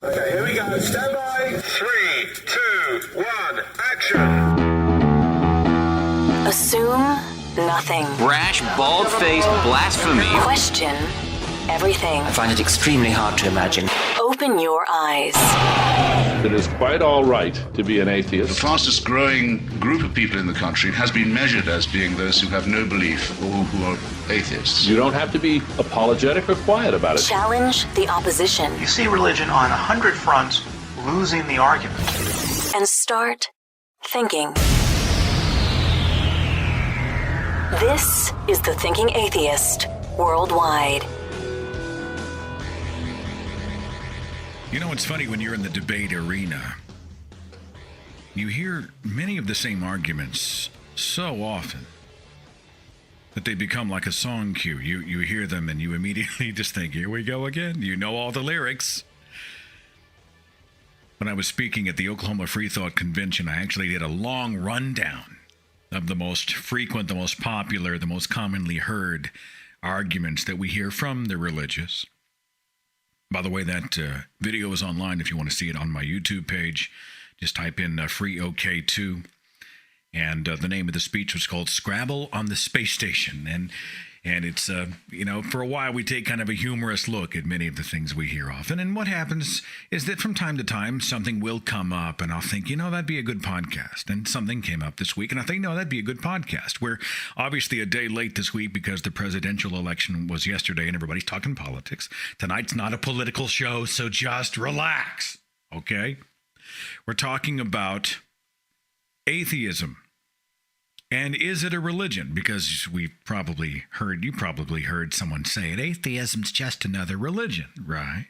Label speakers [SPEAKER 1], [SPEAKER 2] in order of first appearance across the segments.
[SPEAKER 1] Okay, here we go. Stand by. 3, 2, 1, action.
[SPEAKER 2] Assume nothing.
[SPEAKER 3] Brash, bald-faced blasphemy.
[SPEAKER 2] Question everything.
[SPEAKER 3] I find it extremely hard to imagine.
[SPEAKER 2] Open your eyes.
[SPEAKER 4] It is quite all right to be an atheist.
[SPEAKER 5] The fastest growing group of people in the country has been measured as being those who have no belief or who are atheists.
[SPEAKER 4] You don't have to be apologetic or quiet about it.
[SPEAKER 2] Challenge the opposition.
[SPEAKER 6] You see religion on 100 fronts losing the argument.
[SPEAKER 2] And start thinking. This is the Thinking Atheist worldwide.
[SPEAKER 7] You know, it's funny when you're in the debate arena, you hear many of the same arguments so often that they become like a song cue. You hear them and you immediately just think, here we go again. You know all the lyrics. When I was speaking at the Oklahoma Free Thought Convention, I actually did a long rundown of the most frequent, the most popular, the most commonly heard arguments that we hear from the religious. By the way, that video is online if you want to see it on my YouTube page. Just type in free OK2. And the name of the speech was called Scrabble on the Space Station. And it's, for a while we take kind of a humorous look at many of the things we hear often. And what happens is that from time to time, something will come up and I'll think, that'd be a good podcast. And something came up this week and I think, no, that'd be a good podcast. We're obviously a day late this week because the presidential election was yesterday and everybody's talking politics. Tonight's not a political show, so just relax, okay? We're talking about atheism. And is it a religion? Because you probably heard someone say it. Atheism's just another religion, right?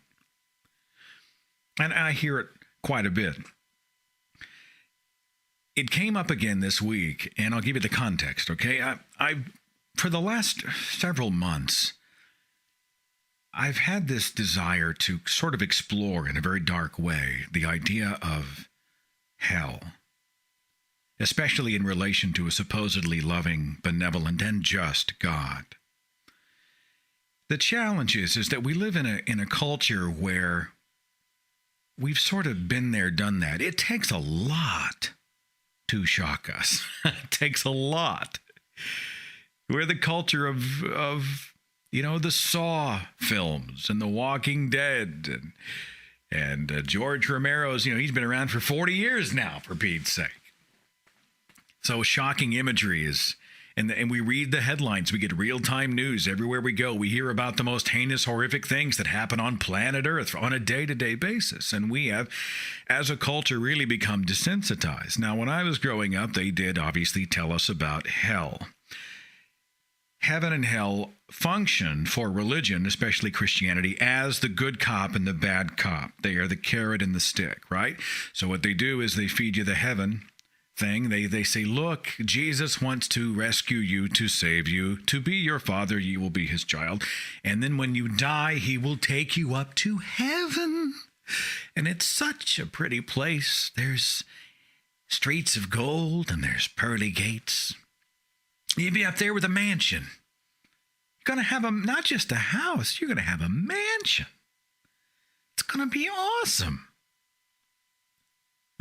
[SPEAKER 7] And I hear it quite a bit. It came up again this week, and I'll give you the context, okay? I for the last several months, I've had this desire to sort of explore in a very dark way the idea of hell, especially in relation to a supposedly loving, benevolent, and just God. The challenge is that we live in a culture where we've sort of been there, done that. It takes a lot to shock us. It takes a lot. We're the culture of the Saw films and The Walking Dead and George Romero's, he's been around for 40 years now, for Pete's sake. So shocking imagery is, and we read the headlines. We get real-time news everywhere we go. We hear about the most heinous, horrific things that happen on planet Earth on a day-to-day basis. And we have, as a culture, really become desensitized. Now, when I was growing up, they did obviously tell us about hell. Heaven and hell function for religion, especially Christianity, as the good cop and the bad cop. They are the carrot and the stick, right? So what they do is they feed you the heaven thing. They say, look, Jesus wants to rescue you, to save you, to be your father, you will be his child. And then when you die, he will take you up to heaven. And it's such a pretty place. There's streets of gold and there's pearly gates. You'll be up there with a mansion. You're going to have not just a house, you're going to have a mansion. It's going to be awesome.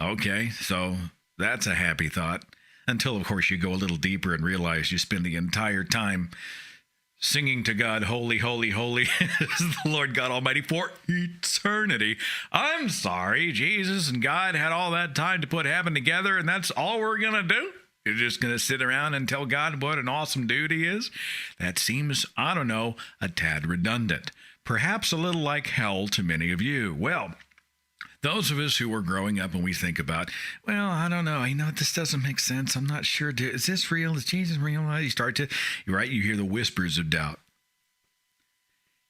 [SPEAKER 7] Okay, so that's a happy thought, until, of course, you go a little deeper and realize you spend the entire time singing to God, holy, holy, holy, is the Lord God Almighty for eternity. I'm sorry, Jesus and God had all that time to put heaven together, and that's all we're going to do? You're just going to sit around and tell God what an awesome dude he is? That seems, a tad redundant. Perhaps a little like hell to many of you. Well, those of us who are growing up and we think about, I don't know, this doesn't make sense. I'm not sure. Is this real? Is Jesus real? You hear the whispers of doubt.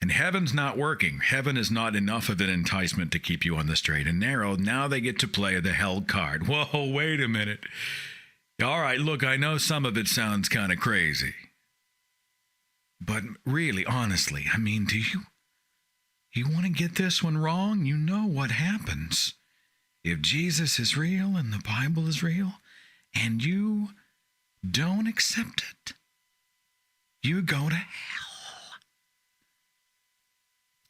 [SPEAKER 7] And heaven's not working. Heaven is not enough of an enticement to keep you on the straight and narrow. Now they get to play the hell card. Whoa, wait a minute. All right, look, I know some of it sounds kind of crazy. But really, honestly, do you want to get this one wrong? You know what happens if Jesus is real and the Bible is real and you don't accept it. You go to hell.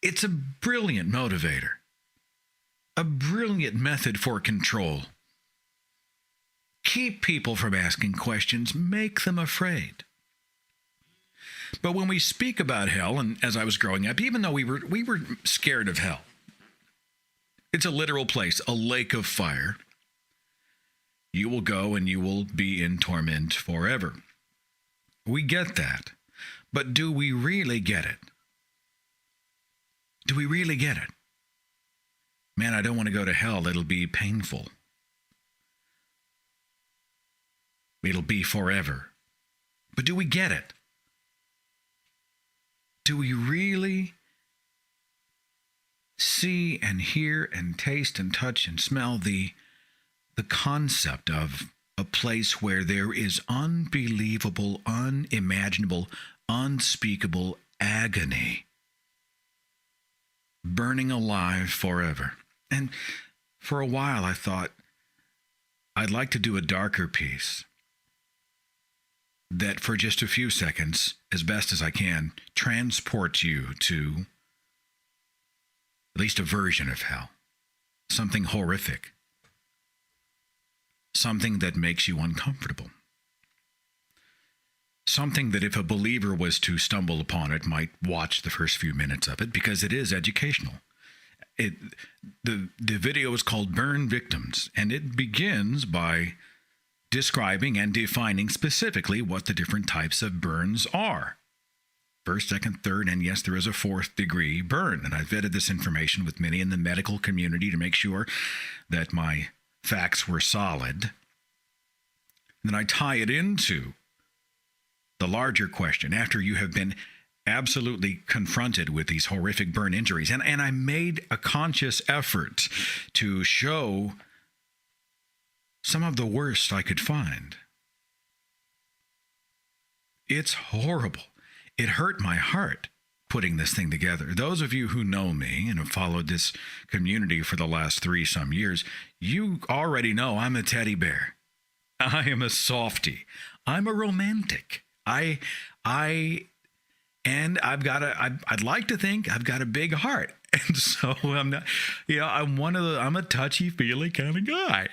[SPEAKER 7] It's a brilliant motivator. a brilliant method for control. Keep people from asking questions, make them afraid. But when we speak about hell, and as I was growing up, even though we were scared of hell, it's a literal place, a lake of fire. You will go and you will be in torment forever. We get that. But do we really get it? Do we really get it? Man, I don't want to go to hell. It'll be painful. It'll be forever. But do we get it? Do we really see and hear and taste and touch and smell the concept of a place where there is unbelievable, unimaginable, unspeakable agony, burning alive forever? And for a while I thought, I'd like to do a darker piece that for just a few seconds, as best as I can, transports you to at least a version of hell, something horrific, something that makes you uncomfortable, something that if a believer was to stumble upon it, might watch the first few minutes of it, because it is educational. The video is called Burn Victims, and it begins by describing and defining specifically what the different types of burns are. First, second, third, and yes, there is a fourth degree burn. And I've vetted this information with many in the medical community to make sure that my facts were solid. And then I tie it into the larger question after you have been absolutely confronted with these horrific burn injuries. And I made a conscious effort to show some of the worst I could find. It's horrible. It hurt my heart putting this thing together. Those of you who know me and have followed this community for the last 3-some years, you already know I'm a teddy bear. I am a softie. I'm a romantic. I'd like to think I've got a big heart. And so I'm not, I'm a touchy-feely kind of guy.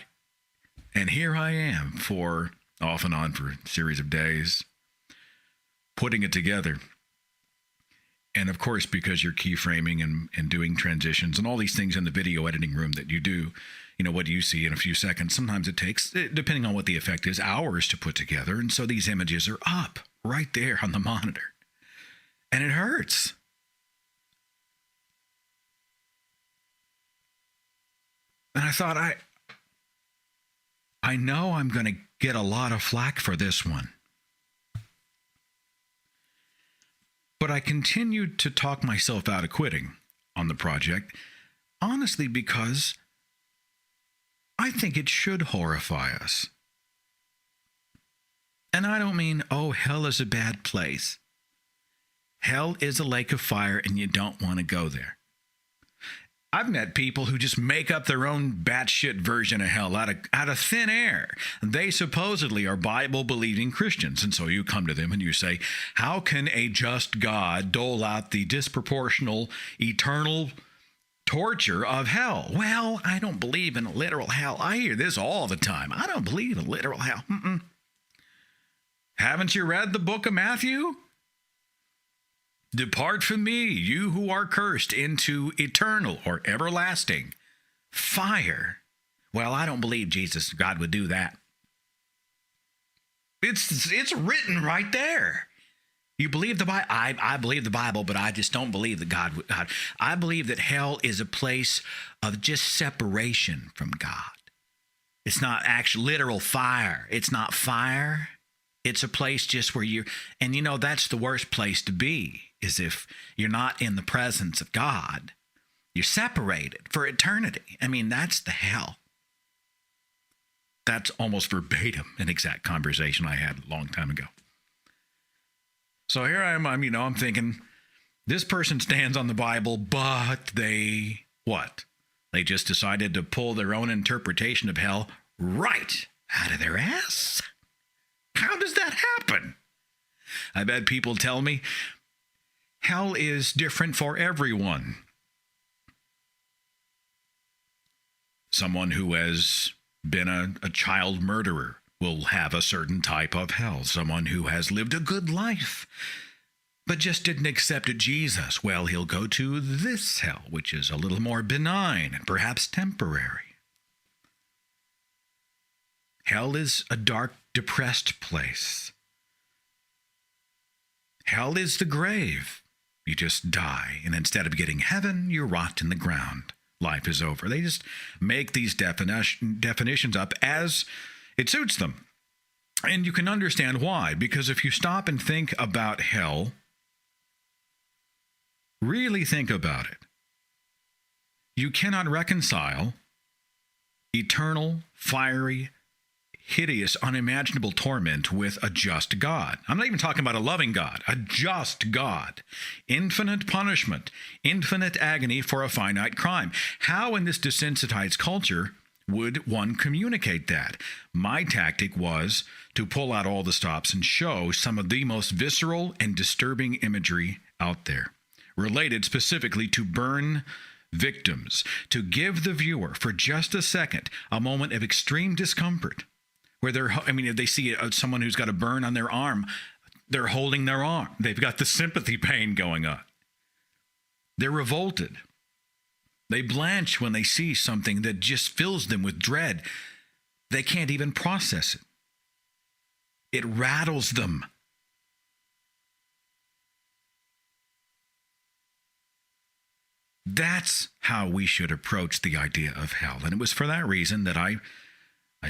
[SPEAKER 7] And here I am for off and on for a series of days, putting it together. And of course, because you're keyframing and doing transitions and all these things in the video editing room that you do, what do you see in a few seconds? Sometimes it takes, depending on what the effect is, hours to put together. And so these images are up right there on the monitor. And it hurts. And I thought, I know I'm going to get a lot of flack for this one. But I continued to talk myself out of quitting on the project, honestly, because I think it should horrify us. And I don't mean, hell is a bad place. Hell is a lake of fire and you don't want to go there. I've met people who just make up their own batshit version of hell out of thin air. They supposedly are Bible-believing Christians. And so you come to them and you say, how can a just God dole out the disproportional, eternal torture of hell? Well, I don't believe in a literal hell. I hear this all the time. I don't believe in literal hell. Haven't you read the book of Matthew? Depart from me, you who are cursed, into eternal or everlasting fire. Well, I don't believe God would do that. It's written right there. You believe the Bible? I believe the Bible, but I just don't believe that God would. I believe that hell is a place of just separation from God. It's not actual literal fire. It's not fire. It's a place just where that's the worst place to be, is if you're not in the presence of God. You're separated for eternity. That's the hell. That's almost verbatim an exact conversation I had a long time ago. So here I am, I'm thinking, this person stands on the Bible, but they, what? They just decided to pull their own interpretation of hell right out of their ass? How does that happen? I've had people tell me, hell is different for everyone. Someone who has been a child murderer will have a certain type of hell. Someone who has lived a good life but just didn't accept Jesus, well, he'll go to this hell, which is a little more benign and perhaps temporary. Hell is a dark, depressed place. Hell is the grave. You just die, and instead of getting heaven, you rot in the ground. Life is over. They just make these definitions up as it suits them. And you can understand why, because if you stop and think about hell, really think about it, you cannot reconcile eternal, fiery, hideous, unimaginable torment with a just God. I'm not even talking about a loving God, a just God. Infinite punishment, infinite agony for a finite crime. How in this desensitized culture would one communicate that? My tactic was to pull out all the stops and show some of the most visceral and disturbing imagery out there, related specifically to burn victims, to give the viewer, for just a second, a moment of extreme discomfort, where if they see someone who's got a burn on their arm, they're holding their arm. They've got the sympathy pain going on. They're revolted. They blanch when they see something that just fills them with dread. They can't even process it. It rattles them. That's how we should approach the idea of hell. And it was for that reason that I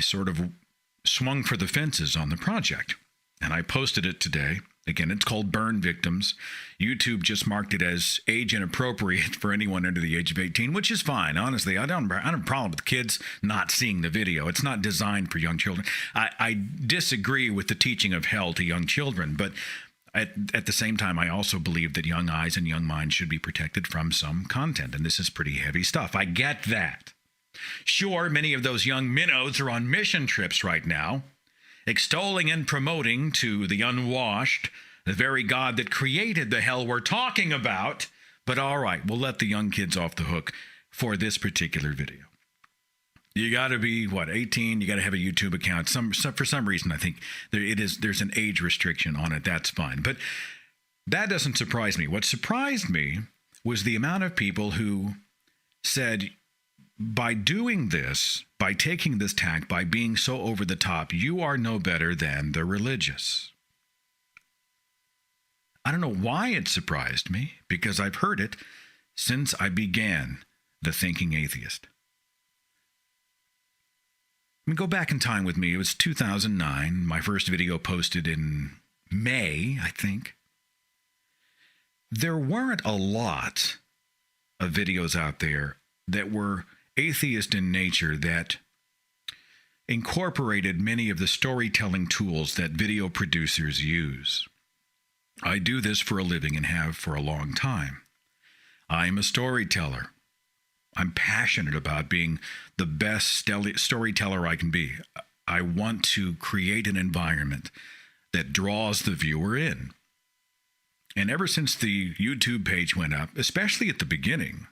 [SPEAKER 7] sort of swung for the fences on the project. And I posted it today. Again, it's called Burn Victims. YouTube just marked it as age inappropriate for anyone under the age of 18, which is fine. Honestly, I don't have a problem with kids not seeing the video. It's not designed for young children. I disagree with the teaching of hell to young children, but at the same time, I also believe that young eyes and young minds should be protected from some content, and this is pretty heavy stuff. I get that. Sure, many of those young minnows are on mission trips right now, extolling and promoting to the unwashed the very God that created the hell we're talking about. But all right, we'll let the young kids off the hook for this particular video. You got to be, 18? You got to have a YouTube account. For some reason, I think there's an age restriction on it. That's fine. But that doesn't surprise me. What surprised me was the amount of people who said, by doing this, by taking this tack, by being so over the top, you are no better than the religious. I don't know why it surprised me, because I've heard it since I began the Thinking Atheist. Go back in time with me. It was 2009. My first video posted in May, I think. There weren't a lot of videos out there that were atheist in nature, that incorporated many of the storytelling tools that video producers use. I do this for a living and have for a long time. I'm a storyteller. I'm passionate about being the best storyteller I can be. I want to create an environment that draws the viewer in. And ever since the YouTube page went up, especially at the beginning,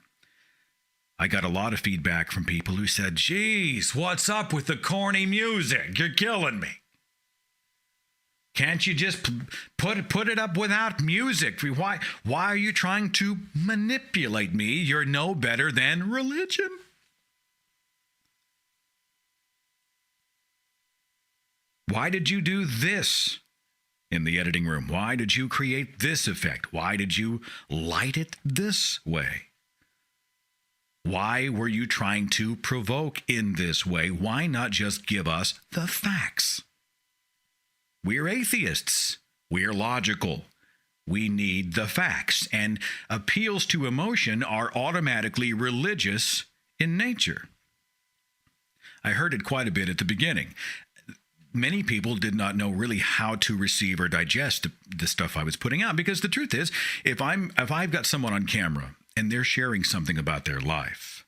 [SPEAKER 7] I got a lot of feedback from people who said, geez, what's up with the corny music? You're killing me. Can't you just put it up without music? Why are you trying to manipulate me? You're no better than religion. Why did you do this in the editing room? Why did you create this effect? Why did you light it this way? Why were you trying to provoke in this way? Why not just give us the facts? We're atheists. We're logical. We need the facts. And appeals to emotion are automatically religious in nature. I heard it quite a bit at the beginning. Many people did not know really how to receive or digest the stuff I was putting out, because the truth is, if I've got someone on camera and they're sharing something about their life,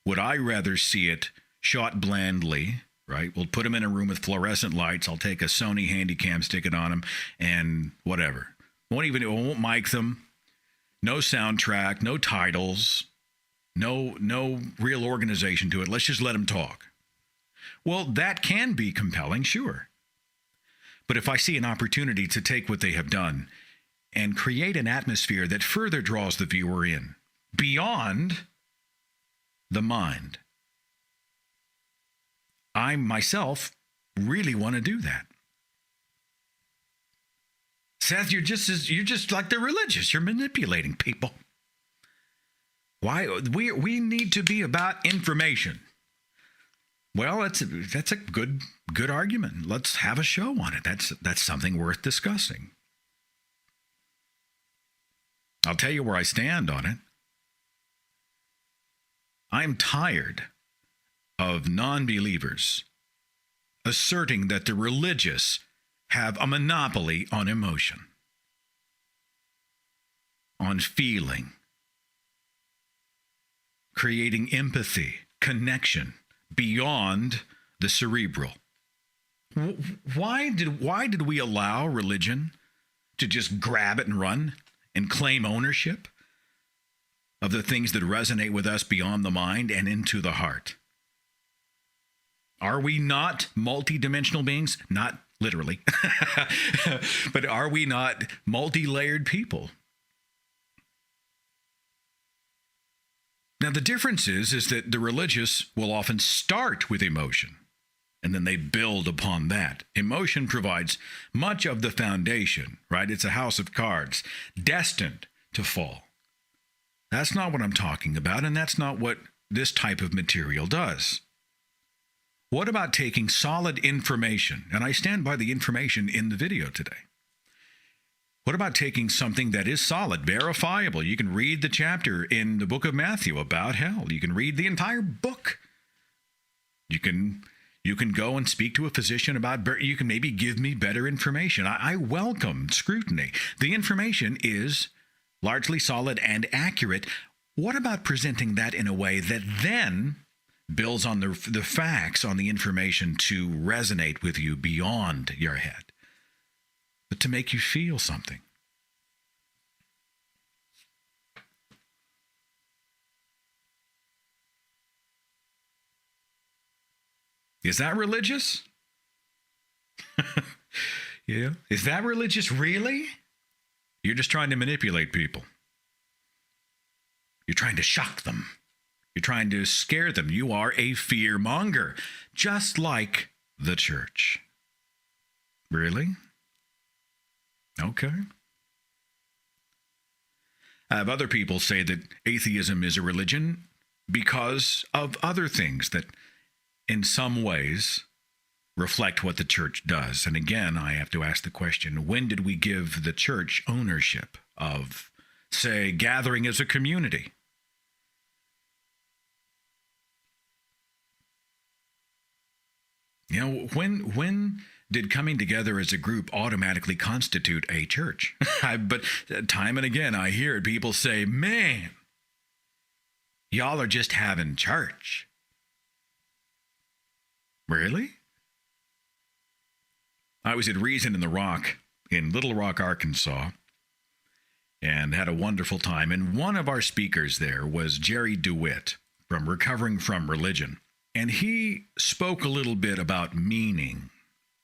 [SPEAKER 7] would I rather see it shot blandly, right? We'll put them in a room with fluorescent lights. I'll take a Sony Handycam, stick it on them, and whatever. Won't mic them. No soundtrack, no titles. No real organization to it. Let's just let them talk. Well, that can be compelling, sure. But if I see an opportunity to take what they have done and create an atmosphere that further draws the viewer in, beyond the mind, I myself really want to do that. Seth, you're just like the religious. You're manipulating people. Why? We need to be about information. Well, that's a good argument. Let's have a show on it. That's something worth discussing. I'll tell you where I stand on it. I'm tired of non-believers asserting that the religious have a monopoly on emotion, on feeling, creating empathy, connection beyond the cerebral. Why did we allow religion to just grab it and run and claim ownership of the things that resonate with us beyond the mind and into the heart? Are we not multidimensional beings? Not literally, but are we not multi-layered people? Now, the difference is that the religious will often start with emotion, and then they build upon that. Emotion provides much of the foundation, right? It's a house of cards, destined to fall. That's not what I'm talking about, and that's not what this type of material does. What about taking solid information? And I stand by the information in the video today. What about taking something that is solid, verifiable? You can read the chapter in the book of Matthew about hell. You can read the entire book. You can go and speak to a physician about, you can maybe give me better information. I welcome scrutiny. The information is largely solid and accurate. What about presenting that in a way that then builds on the facts, on the information to resonate with you beyond your head, but to make you feel something? Is that religious? Yeah. Is that religious really? You're just trying to manipulate people. You're trying to shock them. You're trying to scare them. You are a fear monger, just like the church. Really? Okay. I have other people say that atheism is a religion because of other things that in some ways reflect what the church does. And again, I have to ask the question, when did we give the church ownership of, say, gathering as a community? You know, when did coming together as a group automatically constitute a church? But time and again, I hear people say, man, y'all are just having church. Really? I was at Reason in the Rock in Little Rock, Arkansas, and had a wonderful time. And one of our speakers there was Jerry DeWitt from Recovering from Religion. And he spoke a little bit about meaning.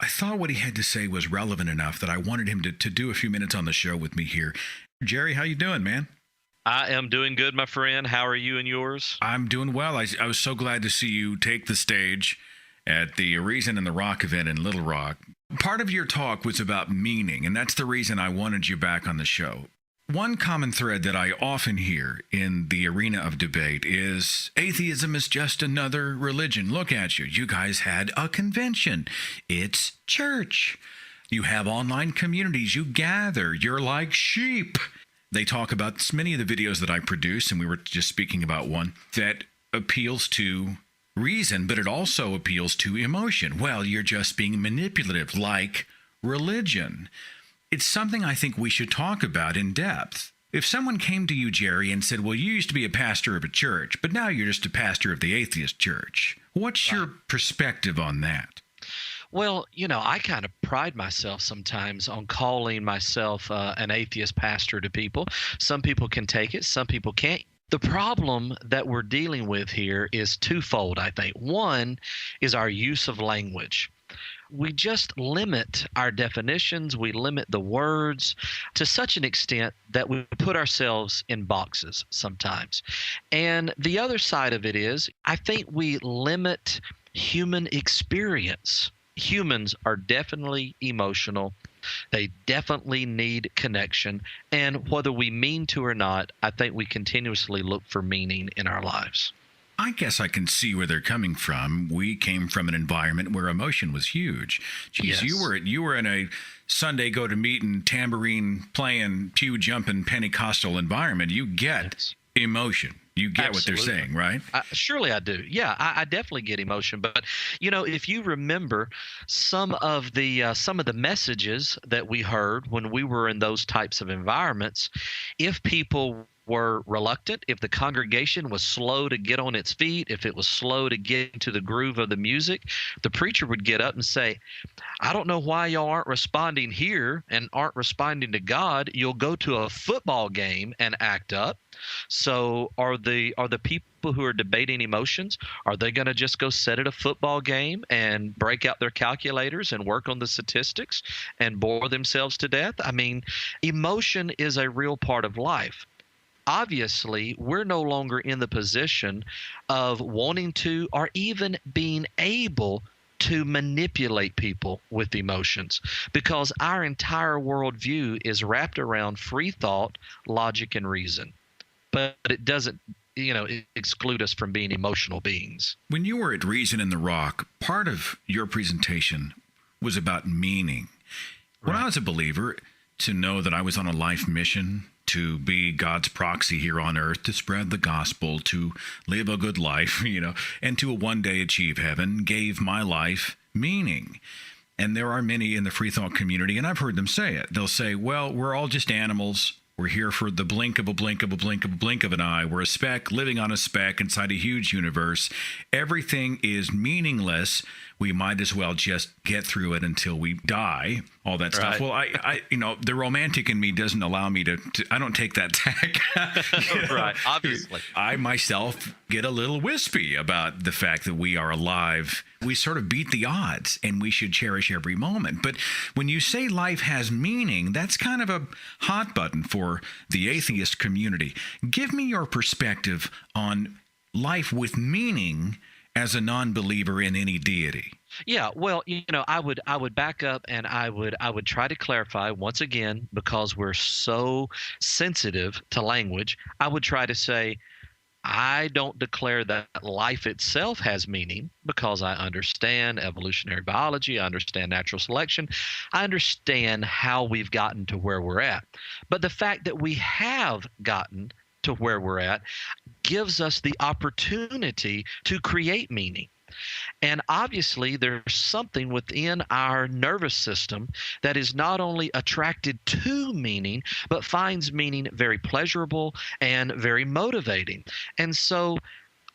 [SPEAKER 7] I thought what he had to say was relevant enough that I wanted him to do a few minutes on the show with me here. Jerry, how you doing, man?
[SPEAKER 8] I am doing good, my friend. How are you and yours?
[SPEAKER 7] I'm doing well. I was so glad to see you take the stage at the Reason in the Rock event in Little Rock. Part of your talk was about meaning, and that's the reason I wanted you back on the show. One common thread that I often hear in the arena of debate is atheism is just another religion. Look at you. You guys had a convention. It's church. You have online communities. You gather. You're like sheep. They talk about many of the videos that I produce, and we were just speaking about one that appeals to reason, but it also appeals to emotion. Well, you're just being manipulative like religion. It's something I think we should talk about in depth. If someone came to you, Jerry, and said, well, you used to be a pastor of a church, but now you're just a pastor of the atheist church, what's your perspective on that?
[SPEAKER 8] Well, I kind of pride myself sometimes on calling myself an atheist pastor to people. Some people can take it, some people can't. The problem that we're dealing with here is twofold, I think. One is our use of language. We just limit our definitions, we limit the words to such an extent that we put ourselves in boxes sometimes. And the other side of it is, I think we limit human experience. Humans are definitely emotional. They definitely need connection. And whether we mean to or not, I think we continuously look for meaning in our lives.
[SPEAKER 7] I guess I can see where they're coming from. We came from an environment where emotion was huge. Geez,
[SPEAKER 8] Yes.
[SPEAKER 7] you were in a Sunday go to meeting, tambourine playing, pew jumping Pentecostal environment. You get
[SPEAKER 8] Yes.
[SPEAKER 7] emotion. You get what they're
[SPEAKER 8] Absolutely.
[SPEAKER 7] saying, right?
[SPEAKER 8] Surely I do. Yeah, I definitely get emotion. But if you remember some of the messages that we heard when we were in those types of environments, if people were reluctant, if the congregation was slow to get on its feet, if it was slow to get into the groove of the music, the preacher would get up and say, I don't know why y'all aren't responding here and aren't responding to God. You'll go to a football game and act up. So are the people who are debating emotions, are they going to just go sit at a football game and break out their calculators and work on the statistics and bore themselves to death? I mean, emotion is a real part of life. Obviously, we're no longer in the position of wanting to or even being able to manipulate people with emotions, because our entire worldview is wrapped around free thought, logic, and reason. But it doesn't, exclude us from being emotional beings.
[SPEAKER 7] When you were at Reason in the Rock, part of your presentation was about meaning. When I was a believer, to know that I was on a life mission to be God's proxy here on earth, to spread the gospel, to live a good life, and to one day achieve heaven, gave my life meaning. And there are many in the free thought community, and I've heard them say it. They'll say, well, we're all just animals. We're here for the blink of a blink of a blink of a blink of an eye. We're a speck living on a speck inside a huge universe. Everything is meaningless. We might as well just get through it until we die, all that stuff. Well, I the romantic in me doesn't allow me to I don't take that tack.
[SPEAKER 8] Right, obviously.
[SPEAKER 7] I myself get a little wispy about the fact that we are alive. We sort of beat the odds, and we should cherish every moment. But when you say life has meaning, that's kind of a hot button for the atheist community. Give me your perspective on life with meaning as a non-believer in any deity.
[SPEAKER 8] Yeah, well, I would back up, and I would try to clarify once again, because we're so sensitive to language. I would try to say, I don't declare that life itself has meaning, because I understand evolutionary biology, I understand natural selection, I understand how we've gotten to where we're at. But the fact that we have gotten to where we're at gives us the opportunity to create meaning. And obviously, there's something within our nervous system that is not only attracted to meaning, but finds meaning very pleasurable and very motivating. And so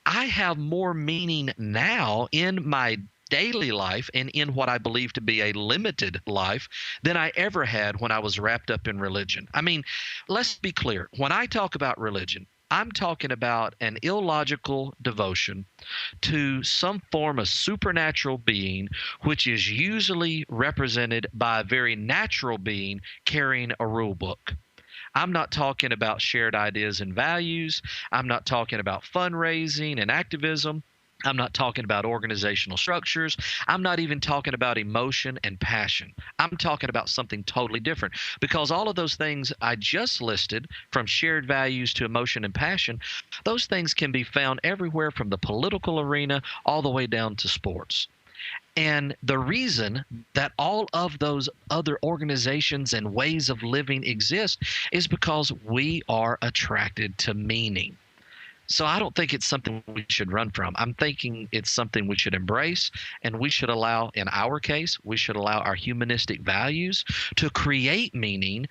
[SPEAKER 8] I have more meaning now in my daily life and in what I believe to be a limited life than I ever had when I was wrapped up in religion. I mean, let's be clear. When I talk about religion, I'm talking about an illogical devotion to some form of supernatural being, which is usually represented by a very natural being carrying a rule book. I'm not talking about shared ideas and values. I'm not talking about fundraising and activism. I'm not talking about organizational structures. I'm not even talking about emotion and passion. I'm talking about something totally different, because all of those things I just listed, from shared values to emotion and passion, those things can be found everywhere from the political arena all the way down to sports. And the reason that all of those other organizations and ways of living exist is because we are attracted to meaning. So I don't think it's something we should run from. I'm thinking it's something we should embrace, and we should allow, in our case, we should allow our humanistic values to create meaning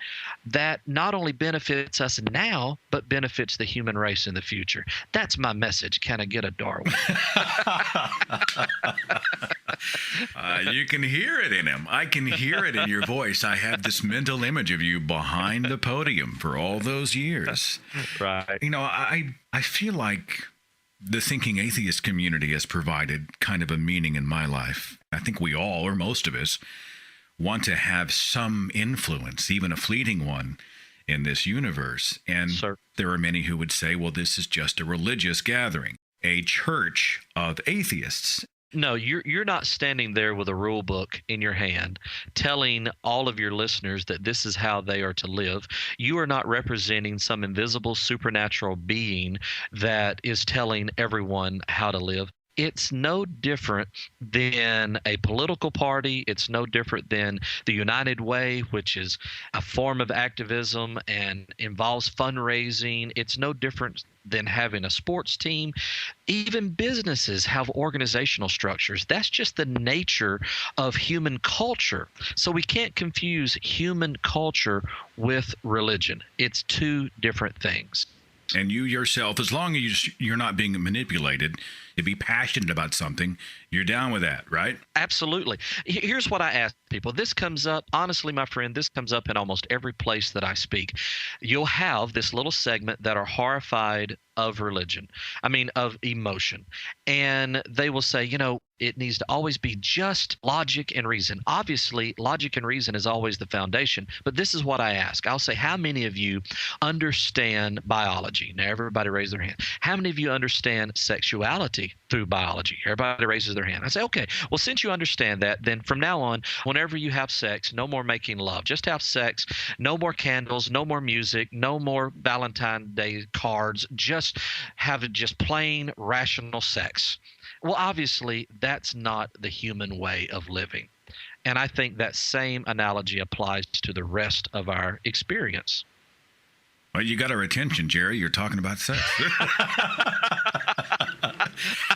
[SPEAKER 8] that not only benefits us now, but benefits the human race in the future. That's my message. Can I get a Darwin?
[SPEAKER 7] You can hear it in him. I can hear it in your voice. I have this mental image of you behind the podium for all those years.
[SPEAKER 8] Right.
[SPEAKER 7] I feel like the thinking atheist community has provided kind of a meaning in my life. I think we all, or most of us, want to have some influence, even a fleeting one, in this universe. And there are many who would say, well, this is just a religious gathering, a church of atheists.
[SPEAKER 8] No, you're not standing there with a rule book in your hand telling all of your listeners that this is how they are to live. You are not representing some invisible supernatural being that is telling everyone how to live. It's no different than a political party. It's no different than the United Way, which is a form of activism and involves fundraising. It's no different than having a sports team. Even businesses have organizational structures. That's just the nature of human culture. So we can't confuse human culture with religion. It's two different things.
[SPEAKER 7] And you yourself, as long as you're not being manipulated, to be passionate about something, you're down with that, right?
[SPEAKER 8] Absolutely. Here's what I ask people. This comes up, honestly, my friend, this comes up in almost every place that I speak. You'll have this little segment that are horrified of religion, of emotion. And they will say, it needs to always be just logic and reason. Obviously, logic and reason is always the foundation. But this is what I ask. I'll say, how many of you understand biology? Now, everybody raise their hand. How many of you understand sexuality through biology? Everybody raises their hand. I say, okay, well, since you understand that, then from now on, whenever you have sex, no more making love. Just have sex. No more candles, no more music, no more Valentine's Day cards. Just have just plain rational sex. Well, obviously, that's not the human way of living. And I think that same analogy applies to the rest of our experience.
[SPEAKER 7] Well, you got our attention, Jerry. You're talking about sex.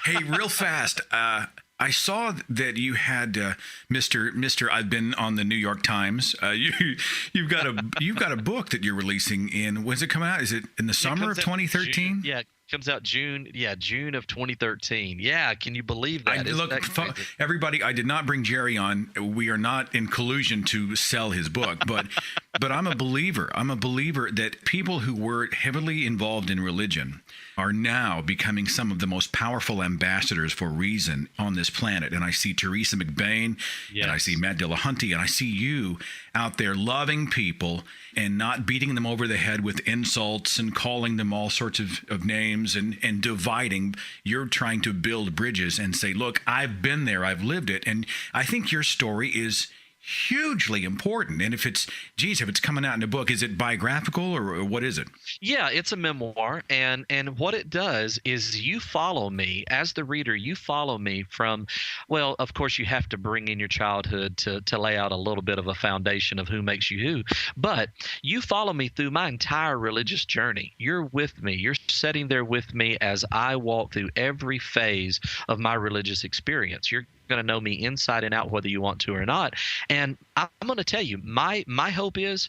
[SPEAKER 7] Hey, real fast. I saw that you had Mr. I've been on the New York Times. You've got a book that you're releasing in. When's it coming out? Is it in the summer of 2013?
[SPEAKER 8] Yeah, it comes out June. Yeah, June of 2013. Yeah, can you believe that?
[SPEAKER 7] Everybody, I did not bring Jerry on. We are not in collusion to sell his book, but I'm a believer. I'm a believer that people who were heavily involved in religion are now becoming some of the most powerful ambassadors for reason on this planet. And I see Teresa McBain, and I see Matt Dillahunty, and I see you out there loving people and not beating them over the head with insults and calling them all sorts of names and dividing. You're trying to build bridges and say, look, I've been there, I've lived it. And I think your story is hugely important. And if it's coming out in a book, is it biographical or what is it?
[SPEAKER 8] Yeah, it's a memoir. And what it does is you follow me as the reader. You follow me from, well, of course, you have to bring in your childhood to lay out a little bit of a foundation of who makes you who. But you follow me through my entire religious journey. You're with me. You're sitting there with me as I walk through every phase of my religious experience. You're going to know me inside and out, whether you want to or not. And I'm going to tell you, my hope is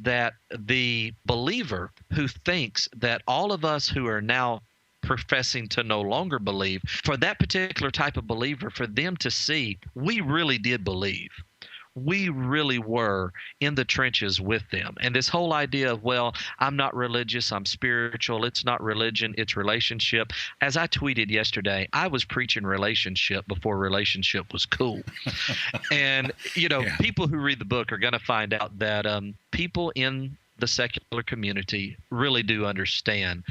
[SPEAKER 8] that the believer who thinks that all of us who are now professing to no longer believe, for that particular type of believer, for them to see we really did believe. We really were in the trenches with them. And this whole idea of, well, I'm not religious, I'm spiritual. It's not religion, it's relationship. As I tweeted yesterday, I was preaching relationship before relationship was cool. And, people who read the book are going to find out that people in the secular community really do understand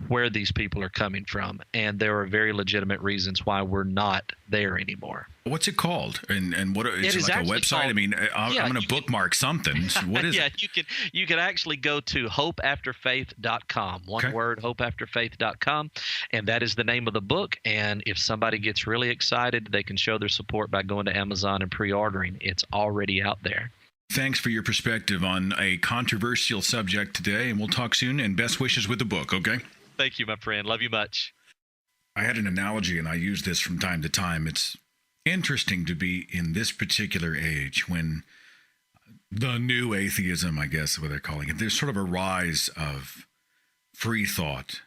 [SPEAKER 8] where these people are coming from. And there are very legitimate reasons why we're not there anymore.
[SPEAKER 7] What's it called? And what is it, like a website? I'm going to bookmark something. So what is it?
[SPEAKER 8] You can actually go to hopeafterfaith.com. One word, hopeafterfaith.com. And that is the name of the book. And if somebody gets really excited, they can show their support by going to Amazon and pre-ordering. It's already out there.
[SPEAKER 7] Thanks for your perspective on a controversial subject today. And we'll talk soon. And best wishes with the book, okay?
[SPEAKER 8] Thank you, my friend. Love you much.
[SPEAKER 7] I had an analogy, and I use this from time to time. It's interesting to be in this particular age when the new atheism, I guess, what they're calling it, there's sort of a rise of free thought.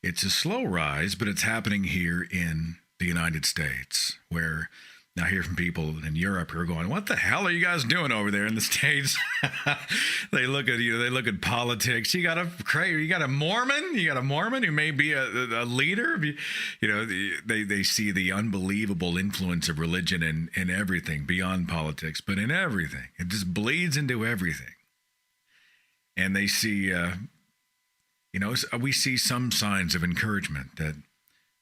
[SPEAKER 7] It's a slow rise, but it's happening here in the United States, where I hear from people in Europe who are going, what the hell are you guys doing over there in the States? They look at you, they look at politics. You got a Mormon who may be a leader. They see the unbelievable influence of religion in everything beyond politics, but in everything. It just bleeds into everything. And they see, we see some signs of encouragement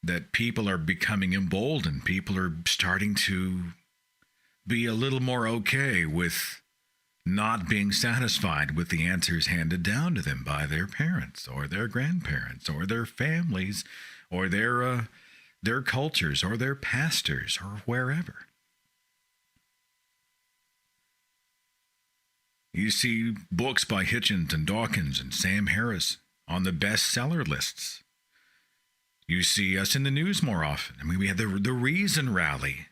[SPEAKER 7] that people are becoming emboldened. People are starting to be a little more okay with not being satisfied with the answers handed down to them by their parents or their grandparents or their families or their cultures or their pastors or wherever. You see books by Hitchens and Dawkins and Sam Harris on the bestseller lists. You see us in the news more often. I mean, we had the Reason Rally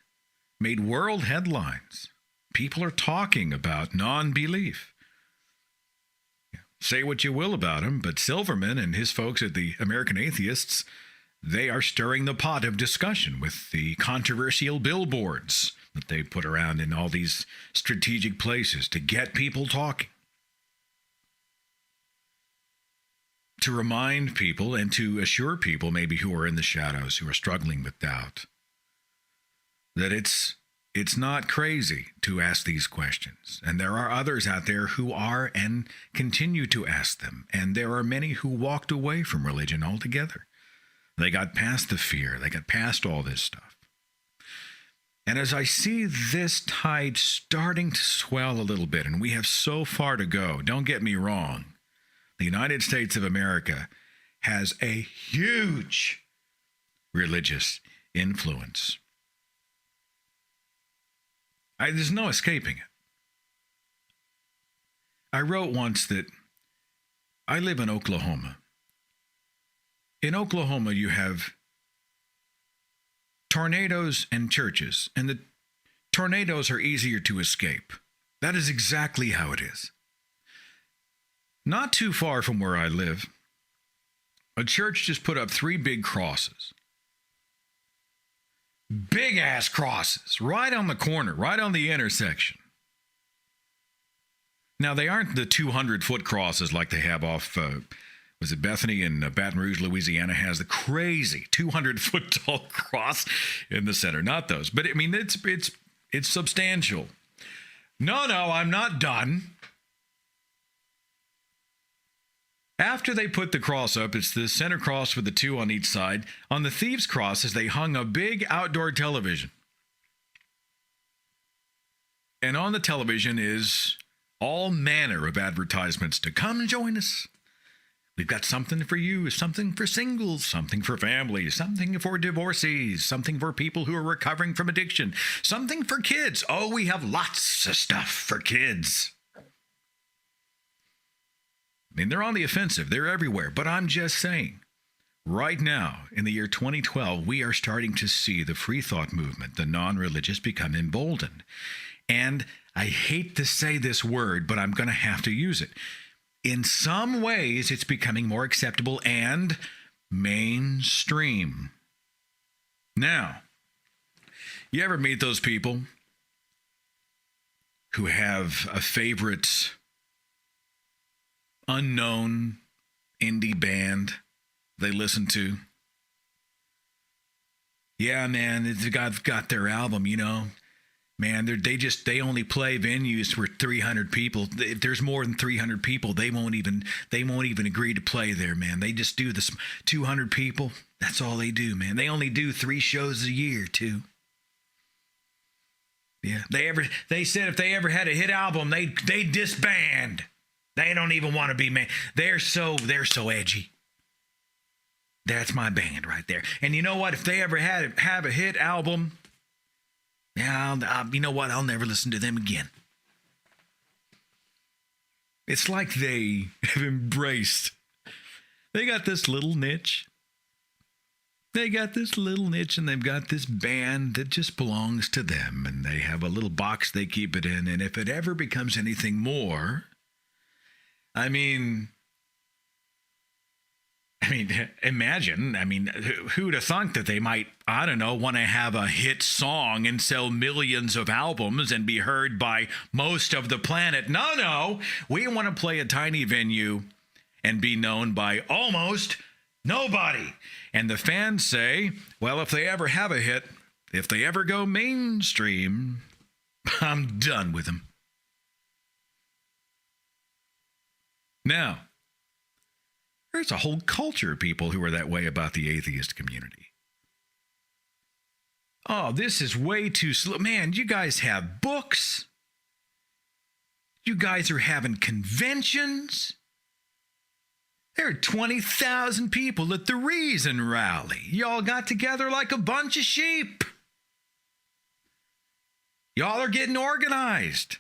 [SPEAKER 7] made world headlines. People are talking about non-belief. Say what you will about him, but Silverman and his folks at the American Atheists, they are stirring the pot of discussion with the controversial billboards that they put around in all these strategic places to get people talking. To remind people and to assure people maybe who are in the shadows, who are struggling with doubt, that it's not crazy to ask these questions. And there are others out there who are and continue to ask them. And there are many who walked away from religion altogether. They got past the fear. They got past all this stuff. And as I see this tide starting to swell a little bit, and we have so far to go, don't get me wrong, the United States of America has a huge religious influence. There's no escaping it. I wrote once that I live in Oklahoma. In Oklahoma, you have tornadoes and churches, and the tornadoes are easier to escape. That is exactly how it is. Not too far from where I live, a church just put up 3 big crosses. Big ass crosses, right on the corner, right on the intersection. Now, they aren't the 200-foot crosses like they have off, was it Bethany in Baton Rouge, Louisiana, has the crazy 200-foot tall cross in the center. Not those, but I mean, it's substantial. No, I'm not done. After they put the cross up, it's the center cross with the 2 on each side. On the thieves' crosses, they hung a big outdoor television. And on the television is all manner of advertisements to come and join us. We've got something for you, something for singles, something for families, something for divorcees, something for people who are recovering from addiction, something for kids. Oh, we have lots of stuff for kids. I mean, they're on the offensive. They're everywhere. But I'm just saying, right now, in the year 2012, we are starting to see the free thought movement, the non-religious, become emboldened. And I hate to say this word, but I'm going to have to use it. In some ways, it's becoming more acceptable and mainstream. Now, you ever meet those people who have a favorite unknown indie band they listen to? Yeah, man, I've got their album, Man, they only play venues for 300 people. If there's more than 300 people, they won't even agree to play there, man. They just do this 200 people. That's all they do, man. They only do 3 shows a year, too. Yeah, they said if they ever had a hit album, they disband. They don't even want to be made. They're so edgy. That's my band right there. And you know what? If they ever have a hit album, you know what? I'll never listen to them again. It's like they have embraced. They got this little niche. And they've got this band that just belongs to them. And they have a little box they keep it in. And if it ever becomes anything more, I mean, I mean, imagine, who'd have thunk that they might, I don't know, want to have a hit song and sell millions of albums and be heard by most of the planet? No, we want to play a tiny venue and be known by almost nobody. And the fans say, well, if they ever have a hit, if they ever go mainstream, I'm done with them. Now, there's a whole culture of people who are that way about the atheist community. Oh, this is way too slow. Man, you guys have books. You guys are having conventions. There are 20,000 people at the Reason rally. Y'all got together like a bunch of sheep. Y'all are getting organized.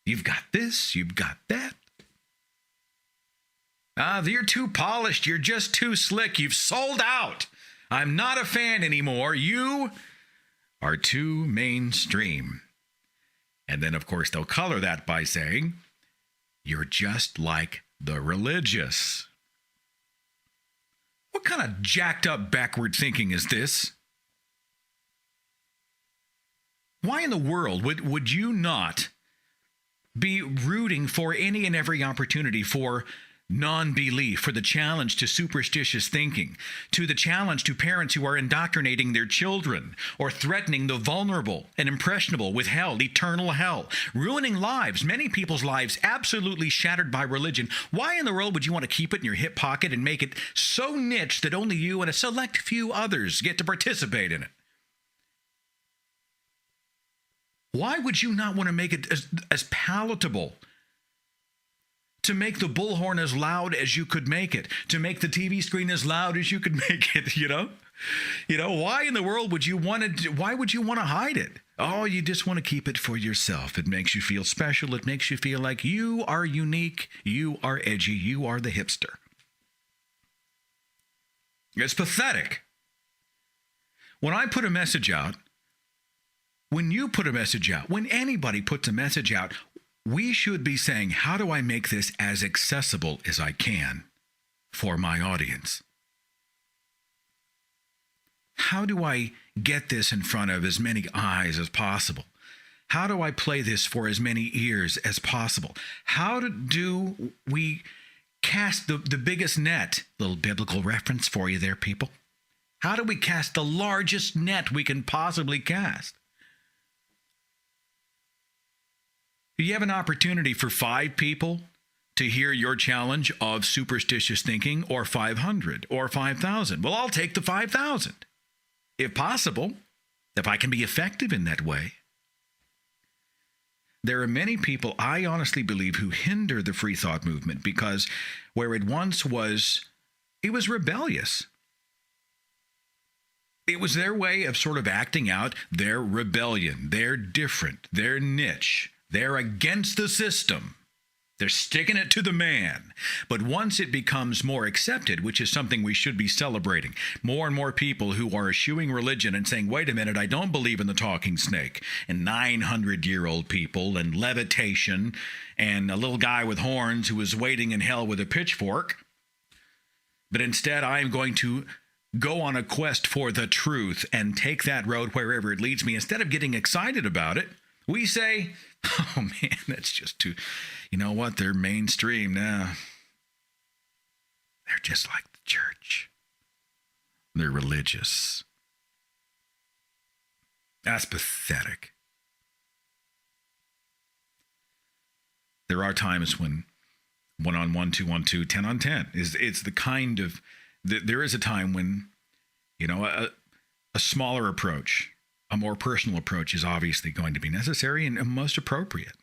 [SPEAKER 7] You've got this, you've got that. You're too polished. You're just too slick. You've sold out. I'm not a fan anymore. You are too mainstream. And then, of course, they'll color that by saying, you're just like the religious. What kind of jacked up backward thinking is this? Why in the world would you not be rooting for any and every opportunity for non-belief, for the challenge to superstitious thinking, to the challenge to parents who are indoctrinating their children or threatening the vulnerable and impressionable with hell, eternal hell, ruining lives, many people's lives absolutely shattered by religion? Why in the world would you want to keep it in your hip pocket and make it so niche that only you and a select few others get to participate in it? Why would you not want to make it as palatable? To make the bullhorn as loud as you could make it, to make the TV screen as loud as you could make it, you know, why in the world would you want to, why would you want to hide it? Oh, you just want to keep it for yourself. It makes you feel special. It makes you feel like you are unique. You are edgy. You are the hipster. It's pathetic. When I put a message out, when you put a message out, when anybody puts a message out, we should be saying, how do I make this as accessible as I can for my audience? How do I get this in front of as many eyes as possible? How do I play this for as many ears as possible? How do we cast the biggest net? Little biblical reference for you there, people. How do we cast the largest net we can possibly cast? You have an opportunity for 5 people to hear your challenge of superstitious thinking, or 500 or 5,000. Well, I'll take the 5,000. If possible, if I can be effective in that way. There are many people, I honestly believe, who hinder the free thought movement because where it once was, it was rebellious. It was their way of sort of acting out their rebellion. They're different. They're niche. They're against the system. They're sticking it to the man. But once it becomes more accepted, which is something we should be celebrating, more and more people who are eschewing religion and saying, wait a minute, I don't believe in the talking snake, and 900-year-old people, and levitation, and a little guy with horns who is waiting in hell with a pitchfork. But instead, I am going to go on a quest for the truth and take that road wherever it leads me. Instead of getting excited about it, we say, oh man, that's just too, you know what? They're mainstream now. They're just like the church. They're religious. That's pathetic. There are times when 1-on-1, 2-on-2, 10-on-10 it's the kind of, there is a time when, you know, a smaller approach, a more personal approach is obviously going to be necessary and most appropriate.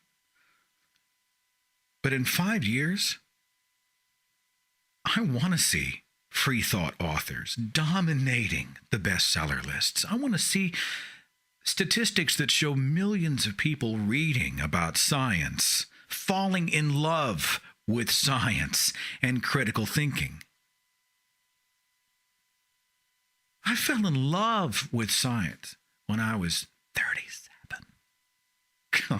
[SPEAKER 7] But in 5 years, I want to see free thought authors dominating the bestseller lists. I want to see statistics that show millions of people reading about science, falling in love with science and critical thinking. I fell in love with science when I was 37.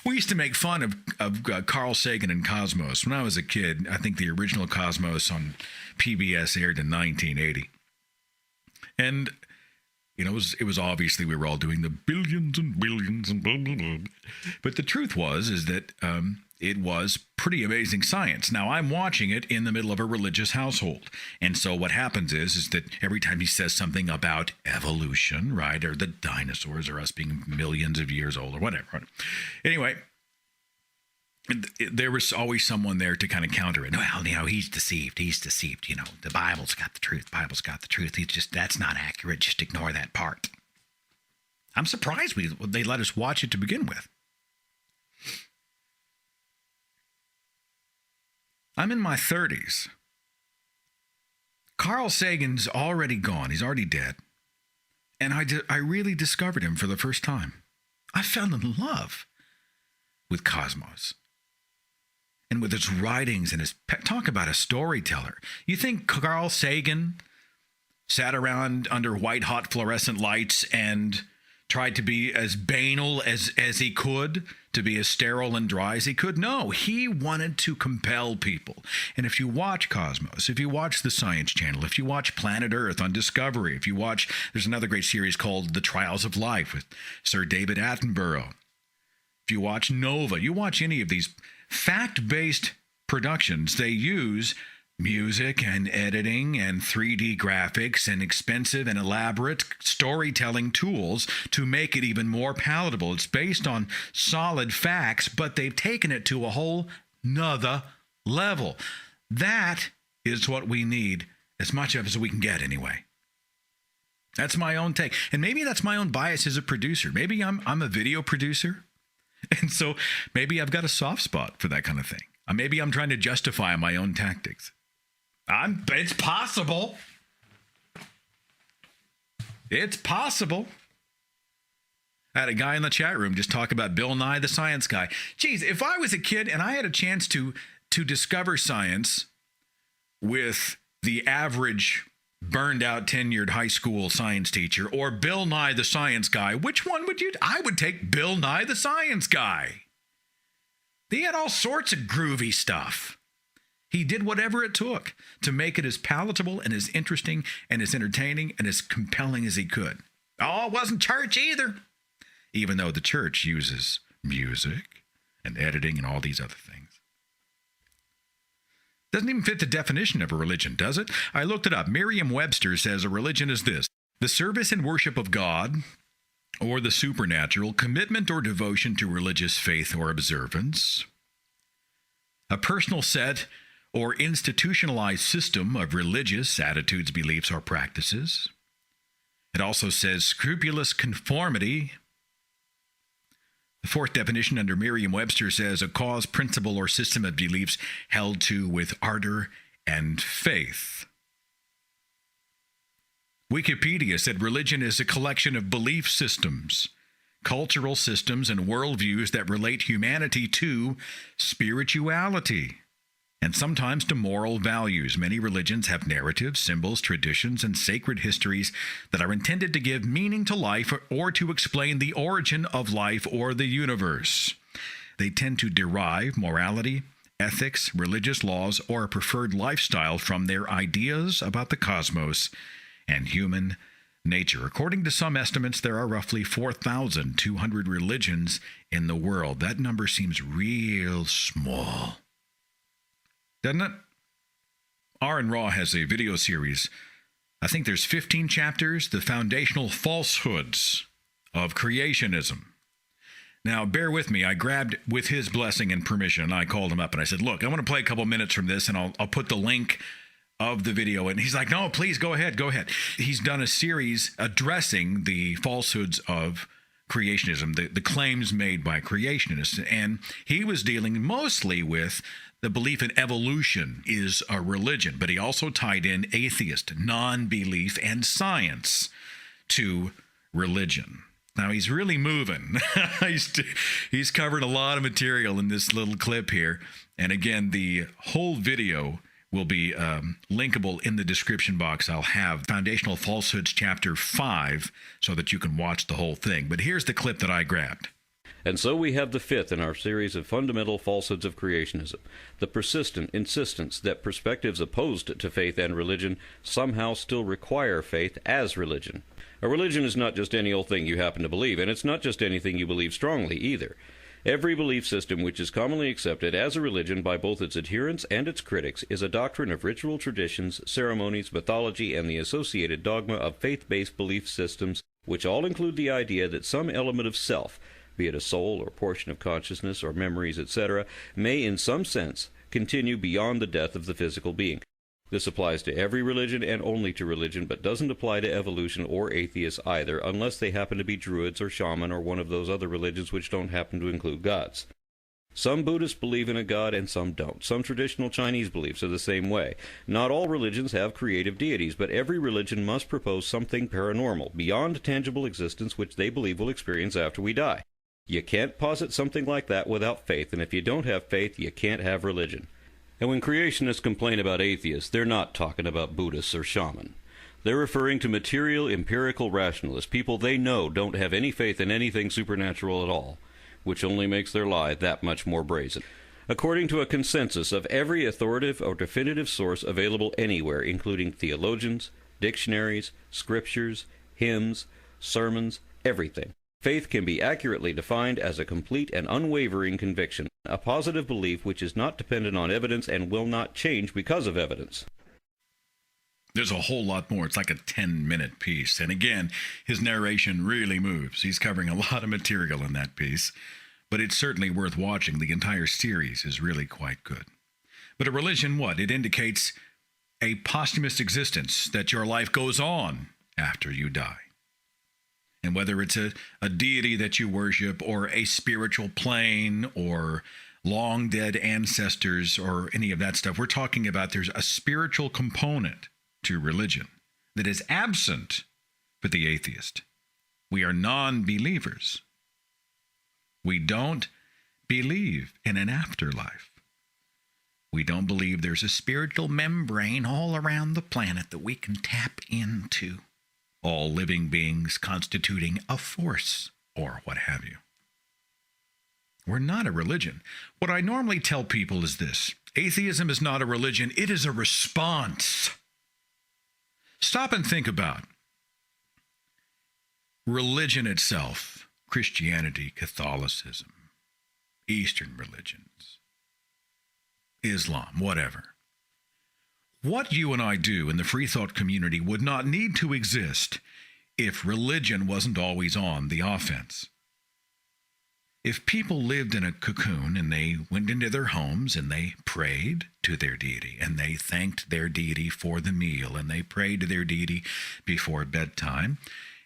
[SPEAKER 7] We used to make fun of Carl Sagan and Cosmos. When I was a kid, I think the original Cosmos on PBS aired in 1980. And, you know, it was obviously we were all doing the billions and billions and blah, blah, blah. But the truth is that it was pretty amazing science. Now, I'm watching it in the middle of a religious household. And so what happens is that every time he says something about evolution, right, or the dinosaurs or us being millions of years old or whatever. Anyway, there was always someone there to kind of counter it. Well, you know, he's deceived. You know, the Bible's got the truth. That's not accurate. Just ignore that part. I'm surprised they let us watch it to begin with. I'm in my 30s. Carl Sagan's already gone. He's already dead. And I really discovered him for the first time. I fell in love with Cosmos and with his writings and his talk about a storyteller. You think Carl Sagan sat around under white hot fluorescent lights and tried to be as banal as he could, to be as sterile and dry as he could? No, he wanted to compel people. And if you watch Cosmos, if you watch the Science Channel, if you watch Planet Earth on Discovery, there's another great series called The Trials of Life with Sir David Attenborough. If you watch Nova, you watch any of these fact-based productions, they use music and editing and 3D graphics and expensive and elaborate storytelling tools to make it even more palatable. It's based on solid facts, but they've taken it to a whole nother level. That is what we need, as much of as we can get anyway. That's my own take. And maybe that's my own bias as a producer. Maybe I'm a video producer, and so maybe I've got a soft spot for that kind of thing. Maybe I'm trying to justify my own tactics. It's possible. It's possible. I had a guy in the chat room just talk about Bill Nye the Science Guy. Geez, if I was a kid and I had a chance to discover science with the average burned out tenured high school science teacher or Bill Nye the Science Guy, which one would you? I would take Bill Nye the Science Guy. He had all sorts of groovy stuff. He did whatever it took to make it as palatable and as interesting and as entertaining and as compelling as he could. Oh, it wasn't church either, even though the church uses music and editing and all these other things. Doesn't even fit the definition of a religion, does it? I looked it up. Merriam-Webster says a religion is this: the service and worship of God or the supernatural, commitment or devotion to religious faith or observance, a personal set or institutionalized system of religious attitudes, beliefs, or practices. It also says scrupulous conformity. The fourth definition under Merriam-Webster says a cause, principle, or system of beliefs held to with ardor and faith. Wikipedia said religion is a collection of belief systems, cultural systems, and worldviews that relate humanity to spirituality and sometimes to moral values. Many religions have narratives, symbols, traditions, and sacred histories that are intended to give meaning to life or to explain the origin of life or the universe. They tend to derive morality, ethics, religious laws, or a preferred lifestyle from their ideas about the cosmos and human nature. According to some estimates, there are roughly 4,200 religions in the world. That number seems real small, doesn't it? Aaron Raw has a video series. I think there's 15 chapters, The Foundational Falsehoods of Creationism. Now, bear with me. I grabbed, with his blessing and permission, I called him up and I said, look, I want to play a couple minutes from this, and I'll put the link of the video. And he's like, no, please, go ahead. He's done a series addressing the falsehoods of creationism, the claims made by creationists. And he was dealing mostly with the belief in evolution is a religion, but he also tied in atheist, non-belief, and science to religion. Now, he's really moving. He's covered a lot of material in this little clip here. And again, the whole video will be linkable in the description box. I'll have Foundational Falsehoods Chapter 5 so that you can watch the whole thing. But here's the clip that I grabbed.
[SPEAKER 9] And so we have the fifth in our series of fundamental falsehoods of creationism, the persistent insistence that perspectives opposed to faith and religion somehow still require faith as religion. A religion is not just any old thing you happen to believe, and it's not just anything you believe strongly either. Every belief system which is commonly accepted as a religion by both its adherents and its critics is a doctrine of ritual traditions, ceremonies, mythology, and the associated dogma of faith-based belief systems, which all include the idea that some element of self, be it a soul or portion of consciousness or memories, etc., may in some sense continue beyond the death of the physical being. This applies to every religion and only to religion, but doesn't apply to evolution or atheists either, unless they happen to be druids or shaman or one of those other religions which don't happen to include gods. Some Buddhists believe in a god and some don't. Some traditional Chinese beliefs are the same way. Not all religions have creative deities, but every religion must propose something paranormal, beyond tangible existence, which they believe we'll experience after we die. You can't posit something like that without faith, and if you don't have faith, you can't have religion. And when creationists complain about atheists, they're not talking about Buddhists or shaman. They're referring to material, empirical rationalists, people they know don't have any faith in anything supernatural at all, which only makes their lie that much more brazen. According to a consensus of every authoritative or definitive source available anywhere, including theologians, dictionaries, scriptures, hymns, sermons, everything, faith can be accurately defined as a complete and unwavering conviction, a positive belief which is not dependent on evidence and will not change because of evidence.
[SPEAKER 7] There's a whole lot more. It's like a 10-minute piece. And again, his narration really moves. He's covering a lot of material in that piece, but it's certainly worth watching. The entire series is really quite good. But a religion, what? It indicates a posthumous existence, that your life goes on after you die. And whether it's a deity that you worship or a spiritual plane or long dead ancestors or any of that stuff, we're talking about there's a spiritual component to religion that is absent for the atheist. We are non-believers. We don't believe in an afterlife. We don't believe there's a spiritual membrane all around the planet that we can tap into. All living beings constituting a force, or what have you. We're not a religion. What I normally tell people is this: atheism is not a religion, it is a response. Stop and think about religion itself, Christianity, Catholicism, Eastern religions, Islam, whatever. What you and I do in the free thought community would not need to exist if religion wasn't always on the offense. If people lived in a cocoon and they went into their homes and they prayed to their deity and they thanked their deity for the meal and they prayed to their deity before bedtime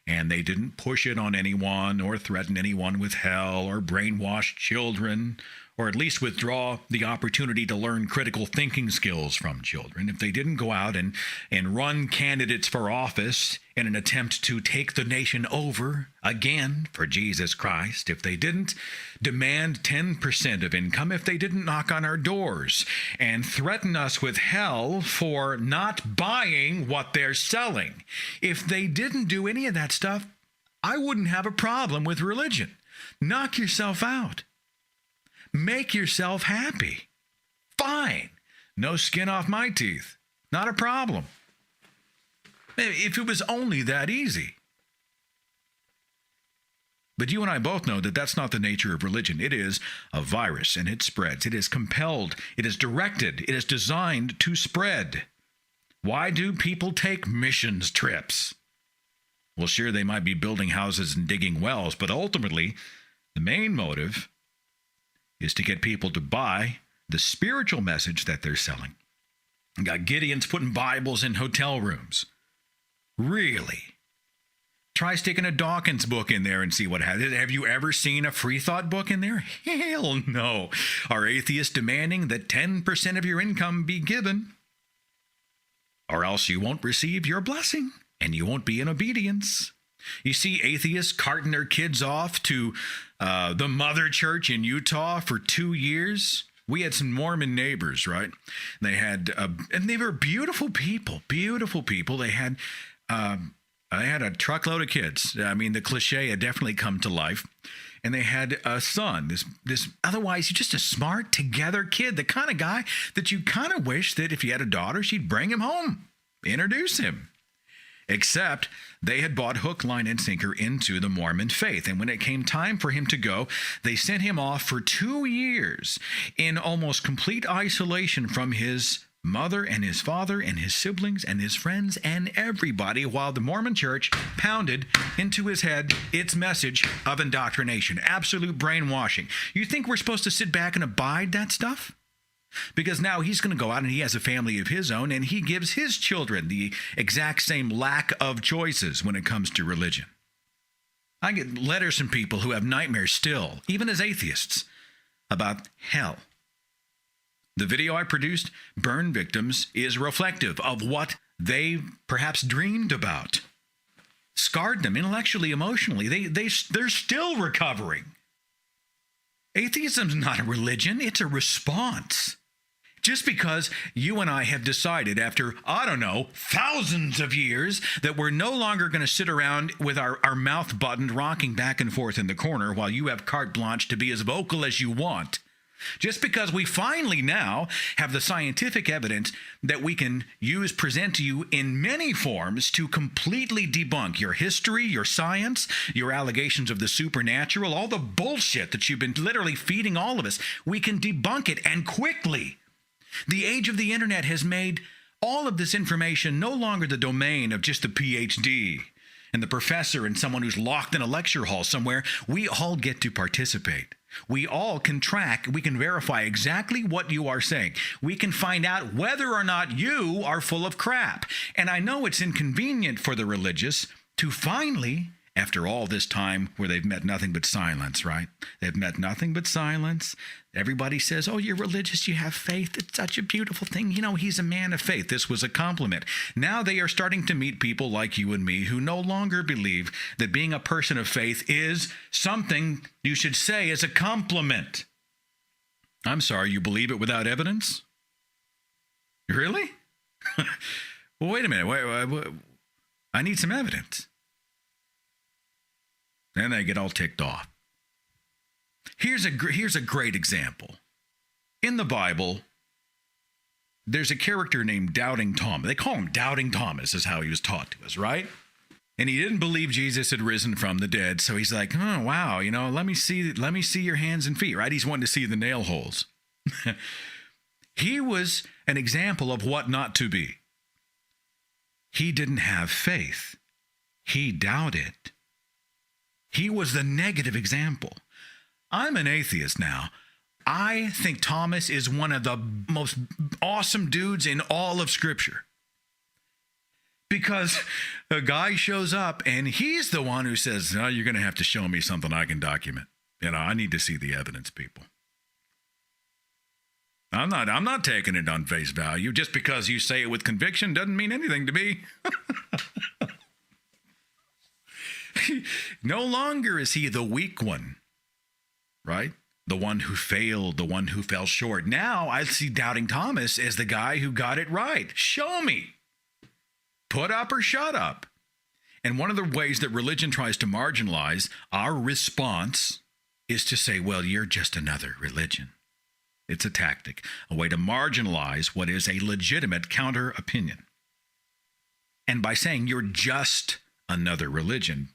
[SPEAKER 7] and they didn't push it on anyone or threaten anyone with hell or brainwash children, or at least withdraw the opportunity to learn critical thinking skills from children, if they didn't go out and run candidates for office in an attempt to take the nation over again for Jesus Christ, if they didn't demand 10% of income, if they didn't knock on our doors and threaten us with hell for not buying what they're selling, if they didn't do any of that stuff, I wouldn't have a problem with religion. Knock yourself out. Make yourself happy. Fine. No skin off my teeth. Not a problem. If it was only that easy. But you and I both know that that's not the nature of religion. It is a virus, and it spreads. It is compelled. It is directed. It is designed to spread. Why do people take missions trips? Well, sure, they might be building houses and digging wells, but ultimately, the main motive is to get people to buy the spiritual message that they're selling. You got Gideons putting Bibles in hotel rooms. Really? Try sticking a Dawkins book in there and see what happens. Have you ever seen a free thought book in there? Hell no. Are atheists demanding that 10% of your income be given? Or else you won't receive your blessing and you won't be in obedience. You see atheists carting their kids off to the mother church in Utah for 2 years. We had some Mormon neighbors, right? They had, and they were beautiful people. They had a truckload of kids. I mean, the cliche had definitely come to life. and they had a son, this otherwise just a smart, together kid, the kind of guy that you kind of wish that if you had a daughter, she'd bring him home, introduce him. Except they had bought hook, line, and sinker into the Mormon faith. And when it came time for him to go, they sent him off for 2 years in almost complete isolation from his mother and his father and his siblings and his friends and everybody, while the Mormon church pounded into his head its message of indoctrination, absolute brainwashing. You think we're supposed to sit back and abide that stuff? Because now he's going to go out and he has a family of his own, and he gives his children the exact same lack of choices when it comes to religion. I get letters from people who have nightmares still, even as atheists, about hell. The video I produced, Burn Victims, is reflective of what they perhaps dreamed about. Scarred them intellectually, emotionally. They're still recovering. Atheism's not a religion, it's a response. Just because you and I have decided after, I don't know, thousands of years that we're no longer going to sit around with our mouth buttoned, rocking back and forth in the corner while you have carte blanche to be as vocal as you want. Just because we finally now have the scientific evidence that we can present to you in many forms to completely debunk your history, your science, your allegations of the supernatural, all the bullshit that you've been literally feeding all of us, we can debunk it, and quickly. The age of the internet has made all of this information no longer the domain of just the PhD and the professor and someone who's locked in a lecture hall somewhere. We all get to participate. We all can track, we can verify exactly what you are saying. We can find out whether or not you are full of crap. And I know it's inconvenient for the religious to finally, after all this time where they've met nothing but silence, right? They've met nothing but silence. Everybody says, oh, you're religious, you have faith. It's such a beautiful thing. You know, he's a man of faith. This was a compliment. Now they are starting to meet people like you and me who no longer believe that being a person of faith is something you should say as a compliment. I'm sorry, you believe it without evidence? Really? Well, wait a minute. Wait, I need some evidence. Then they get all ticked off. Here's a great example. In the Bible, there's a character named Doubting Thomas. They call him Doubting Thomas, is how he was taught to us, right? And he didn't believe Jesus had risen from the dead, so he's like, oh, wow, let me see your hands and feet, right? He's wanting to see the nail holes. He was an example of what not to be. He didn't have faith. He doubted. He was the negative example. I'm an atheist now. I think Thomas is one of the most awesome dudes in all of Scripture. Because a guy shows up and he's the one who says, no, you're going to have to show me something I can document. I need to see the evidence, people. I'm not taking it on face value. Just because you say it with conviction doesn't mean anything to me. No longer is he the weak one, right? The one who failed, the one who fell short. Now I see Doubting Thomas as the guy who got it right. Show me. Put up or shut up. And one of the ways that religion tries to marginalize our response is to say, well, you're just another religion. It's a tactic, a way to marginalize what is a legitimate counter opinion. And by saying you're just another religion,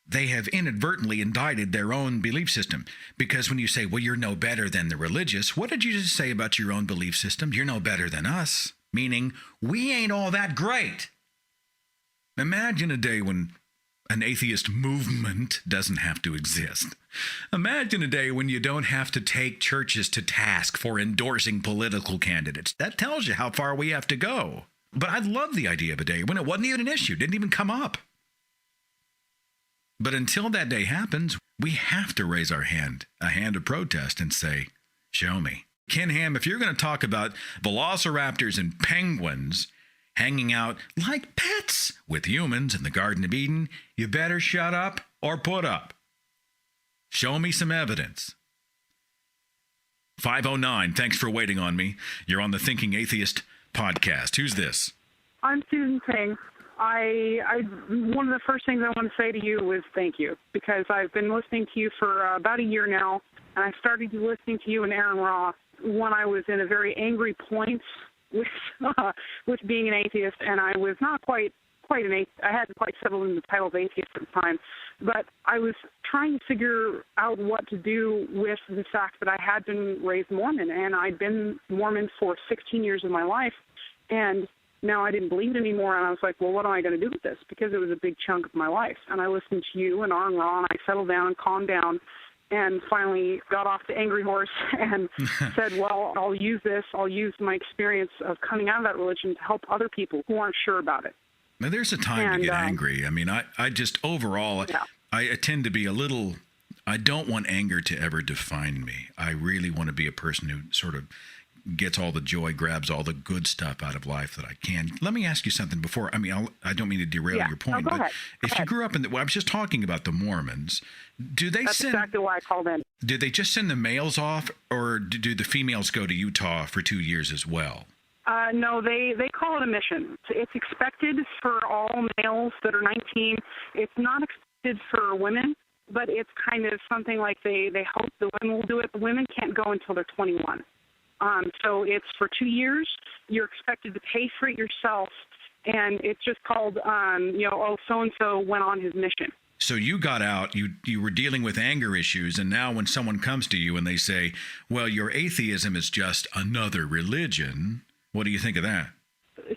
[SPEAKER 7] they have inadvertently indicted their own belief system. Because when you say, well, you're no better than the religious, what did you just say about your own belief system? You're no better than us, meaning we ain't all that great. Imagine a day when an atheist movement doesn't have to exist. Imagine a day when you don't have to take churches to task for endorsing political candidates. That tells you how far we have to go. But I love the idea of a day when it wasn't even an issue, didn't even come up. But until that day happens, we have to raise our hand, a hand of protest, and say, show me. Ken Ham, if you're going to talk about velociraptors and penguins hanging out like pets with humans in the Garden of Eden, you better shut up or put up. Show me some evidence. 509, thanks for waiting on me. You're on the Thinking Atheist podcast. Who's this?
[SPEAKER 10] I'm Susan Singh. One of the first things I want to say to you is thank you, because I've been listening to you for about a year now, and I started listening to you and Aaron Roth when I was in a very angry point with being an atheist, and I was not quite an atheist. I hadn't quite settled in the title of atheist at the time, but I was trying to figure out what to do with the fact that I had been raised Mormon, and I'd been Mormon for 16 years of my life, and now I didn't believe it anymore, and I was like, well, what am I going to do with this? Because it was a big chunk of my life. And I listened to you and Aaron Ra, and I settled down and calmed down and finally got off the angry horse and said, well, I'll use my experience of coming out of that religion to help other people who aren't sure about it.
[SPEAKER 7] Now, there's a time to get angry. I mean, I just overall,
[SPEAKER 10] yeah.
[SPEAKER 7] I tend to be a little, I don't want anger to ever define me. I really want to be a person who sort of gets all the joy, grabs all the good stuff out of life that I can. Let me ask you something before. I mean, I don't mean to derail your point, but if you grew up in I was just talking about the Mormons. That's
[SPEAKER 10] exactly why I called in.
[SPEAKER 7] Do they just send the males off, or do the females go to Utah for 2 years as well?
[SPEAKER 10] No, they call it a mission. It's expected for all males that are 19. It's not expected for women, but it's kind of something like they hope the women will do it. The women can't go until they're 21. So it's for 2 years. You're expected to pay for it yourself, and it's just called, so-and-so went on his mission.
[SPEAKER 7] So you got out, you were dealing with anger issues, and now when someone comes to you and they say, well, your atheism is just another religion, what do you think of that?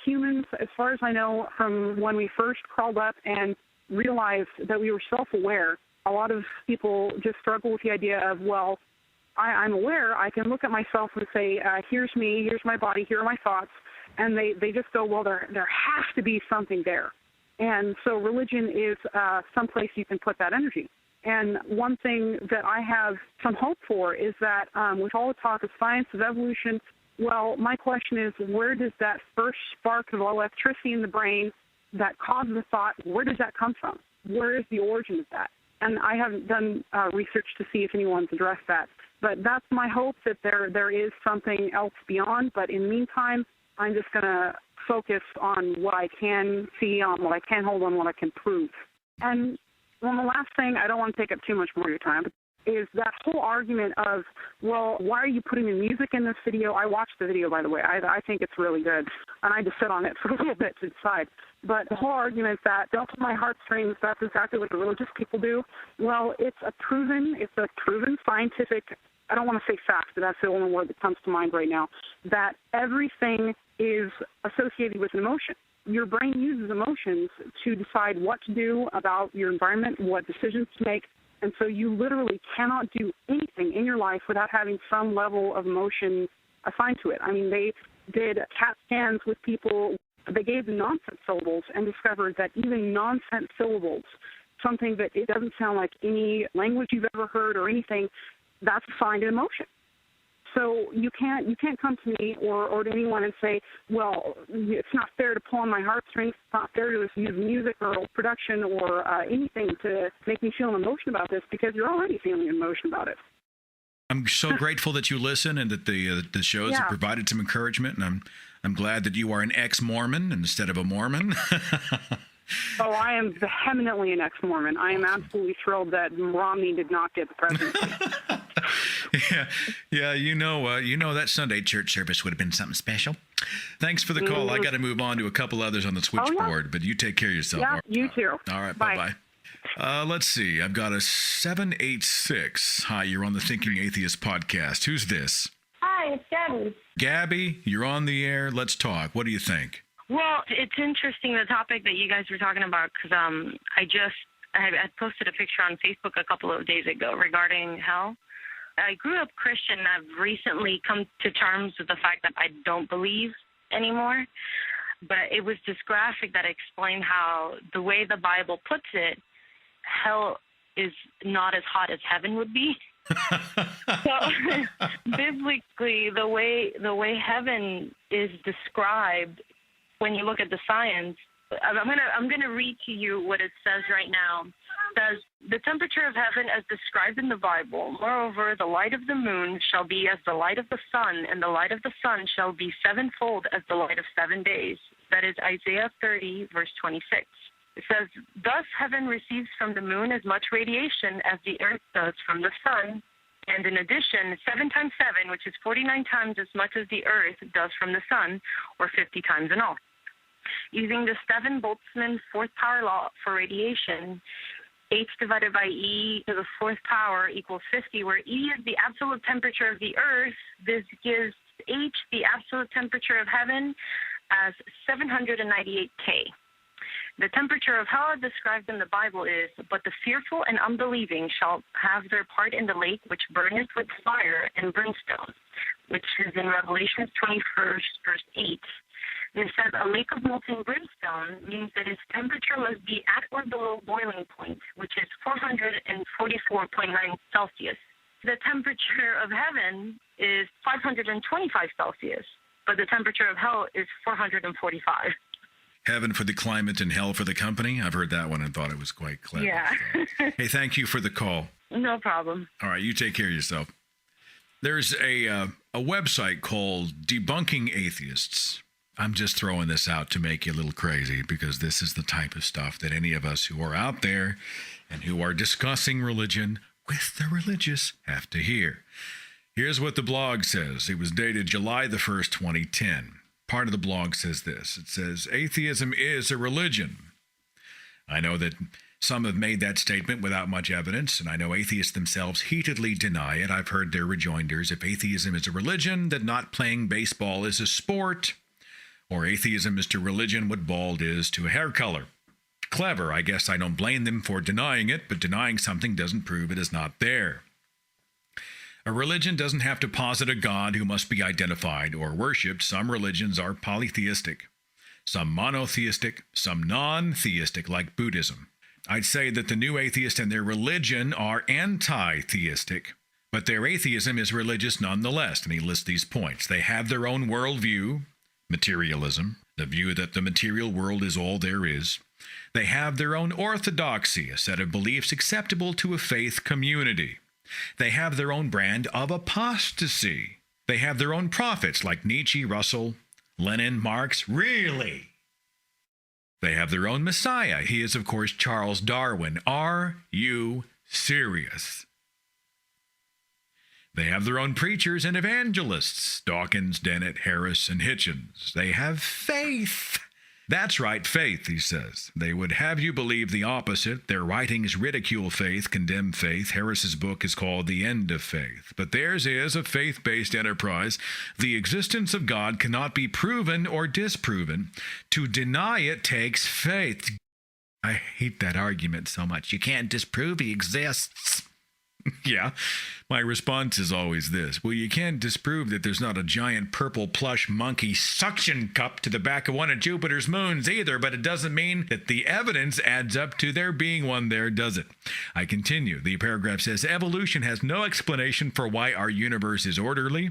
[SPEAKER 10] Humans, as far as I know, from when we first crawled up and realized that we were self-aware, a lot of people just struggle with the idea of, well, I'm aware, I can look at myself and say, here's me, here's my body, here are my thoughts, and they just go, well, there has to be something there. And so religion is someplace you can put that energy. And one thing that I have some hope for is that with all the talk of science, of evolution, well, my question is, where does that first spark of electricity in the brain that causes a thought, where does that come from? Where is the origin of that? And I haven't done research to see if anyone's addressed that. But that's my hope, that there is something else beyond. But in the meantime, I'm just going to focus on what I can see, on what I can hold on, what I can prove. And the last thing, I don't want to take up too much more of your time, is that whole argument of, well, why are you putting the music in this video? I watched the video, by the way. I think it's really good. And I just sit on it for a little bit to decide. But the whole argument that don't pull my heartstrings, that's exactly what the religious people do. Well, it's a proven scientific, I don't want to say fact, but that's the only word that comes to mind right now, that everything is associated with an emotion. Your brain uses emotions to decide what to do about your environment, what decisions to make. And so you literally cannot do anything in your life without having some level of emotion assigned to it. I mean, they did CAT scans with people. They gave them nonsense syllables and discovered that even nonsense syllables, something that it doesn't sound like any language you've ever heard or anything, that's assigned an emotion. So you can't come to me or to anyone and say, well, it's not fair to pull on my heartstrings, it's not fair to use music or production or anything to make me feel an emotion about this, because you're already feeling an emotion about it.
[SPEAKER 7] I'm so grateful that you listen and that the shows have provided some encouragement, and I'm glad that you are an ex-Mormon instead of a Mormon.
[SPEAKER 10] Oh, I am vehemently an ex-Mormon. I am absolutely thrilled that Romney did not get the presidency.
[SPEAKER 7] Yeah, you know that Sunday church service would have been something special. Thanks for the call. I got to move on to a couple others on the switchboard, but you take care of yourself.
[SPEAKER 10] Yeah, you too.
[SPEAKER 7] All right, bye-bye. Let's see. I've got a 786. Hi, you're on the Thinking Atheist podcast. Who's this?
[SPEAKER 11] Hi, it's Gabby.
[SPEAKER 7] Gabby, you're on the air. Let's talk. What do you think?
[SPEAKER 11] Well, it's interesting, the topic that you guys were talking about, because I posted a picture on Facebook a couple of days ago regarding hell. I grew up Christian, and I've recently come to terms with the fact that I don't believe anymore. But it was this graphic that explained how, the way the Bible puts it, hell is not as hot as heaven would be. So biblically, the way heaven is described, when you look at the science, I'm gonna read to you what it says right now. It says, the temperature of heaven as described in the Bible. Moreover, the light of the moon shall be as the light of the sun, and the light of the sun shall be sevenfold as the light of 7 days. That is Isaiah 30, verse 26. It says, "Thus heaven receives from the moon as much radiation as the earth does from the sun, and in addition, 7 times 7, which is 49 times as much as the earth does from the sun, or 50 times in all." Using the Steven-Boltzmann fourth power law for radiation, H divided by E to the fourth power equals 50, where E is the absolute temperature of the earth. This gives H the absolute temperature of heaven as 798 K. The temperature of hell described in the Bible is, "But the fearful and unbelieving shall have their part in the lake which burneth with fire and brimstone," which is in Revelation 21, verse 8. And it says a lake of molten brimstone means that its temperature must be at or below boiling point, which is 444.9 Celsius. The temperature of heaven is 525 Celsius, but the temperature of hell is 445.
[SPEAKER 7] Heaven for the climate and hell for the company. I've heard that one and thought it was quite clever.
[SPEAKER 11] Yeah.
[SPEAKER 7] So. Hey, thank you for the call.
[SPEAKER 11] No problem.
[SPEAKER 7] All right, you take care of yourself. There's a website called Debunking Atheists. I'm just throwing this out to make you a little crazy because this is the type of stuff that any of us who are out there and who are discussing religion with the religious have to hear. Here's what the blog says. It was dated July the 1st, 2010. Part of the blog says this. It says, "Atheism is a religion." I know that some have made that statement without much evidence, and I know atheists themselves heatedly deny it. I've heard their rejoinders. If atheism is a religion, then not playing baseball is a sport. Or atheism is to religion what bald is to a hair color. Clever. I guess I don't blame them for denying it, but denying something doesn't prove it is not there. A religion doesn't have to posit a God who must be identified or worshipped. Some religions are polytheistic, some monotheistic, some non-theistic, like Buddhism. I'd say that the new atheists and their religion are anti-theistic, but their atheism is religious nonetheless. And he lists these points. They have their own worldview, materialism, the view that the material world is all there is. They have their own orthodoxy, a set of beliefs acceptable to a faith community. They have their own brand of apostasy. They have their own prophets like Nietzsche, Russell, Lenin, Marx. Really? They have their own Messiah. He is, of course, Charles Darwin. Are you serious? They have their own preachers and evangelists, Dawkins, Dennett, Harris, and Hitchens. They have faith. That's right, faith, he says. They would have you believe the opposite. Their writings ridicule faith, condemn faith. Harris's book is called The End of Faith. But theirs is a faith-based enterprise. The existence of God cannot be proven or disproven. To deny it takes faith. I hate that argument so much. You can't disprove he exists. Yeah, my response is always this. Well, you can't disprove that there's not a giant purple plush monkey suction cup to the back of one of Jupiter's moons either, but it doesn't mean that the evidence adds up to there being one there, does it? I continue. The paragraph says, evolution has no explanation for why our universe is orderly,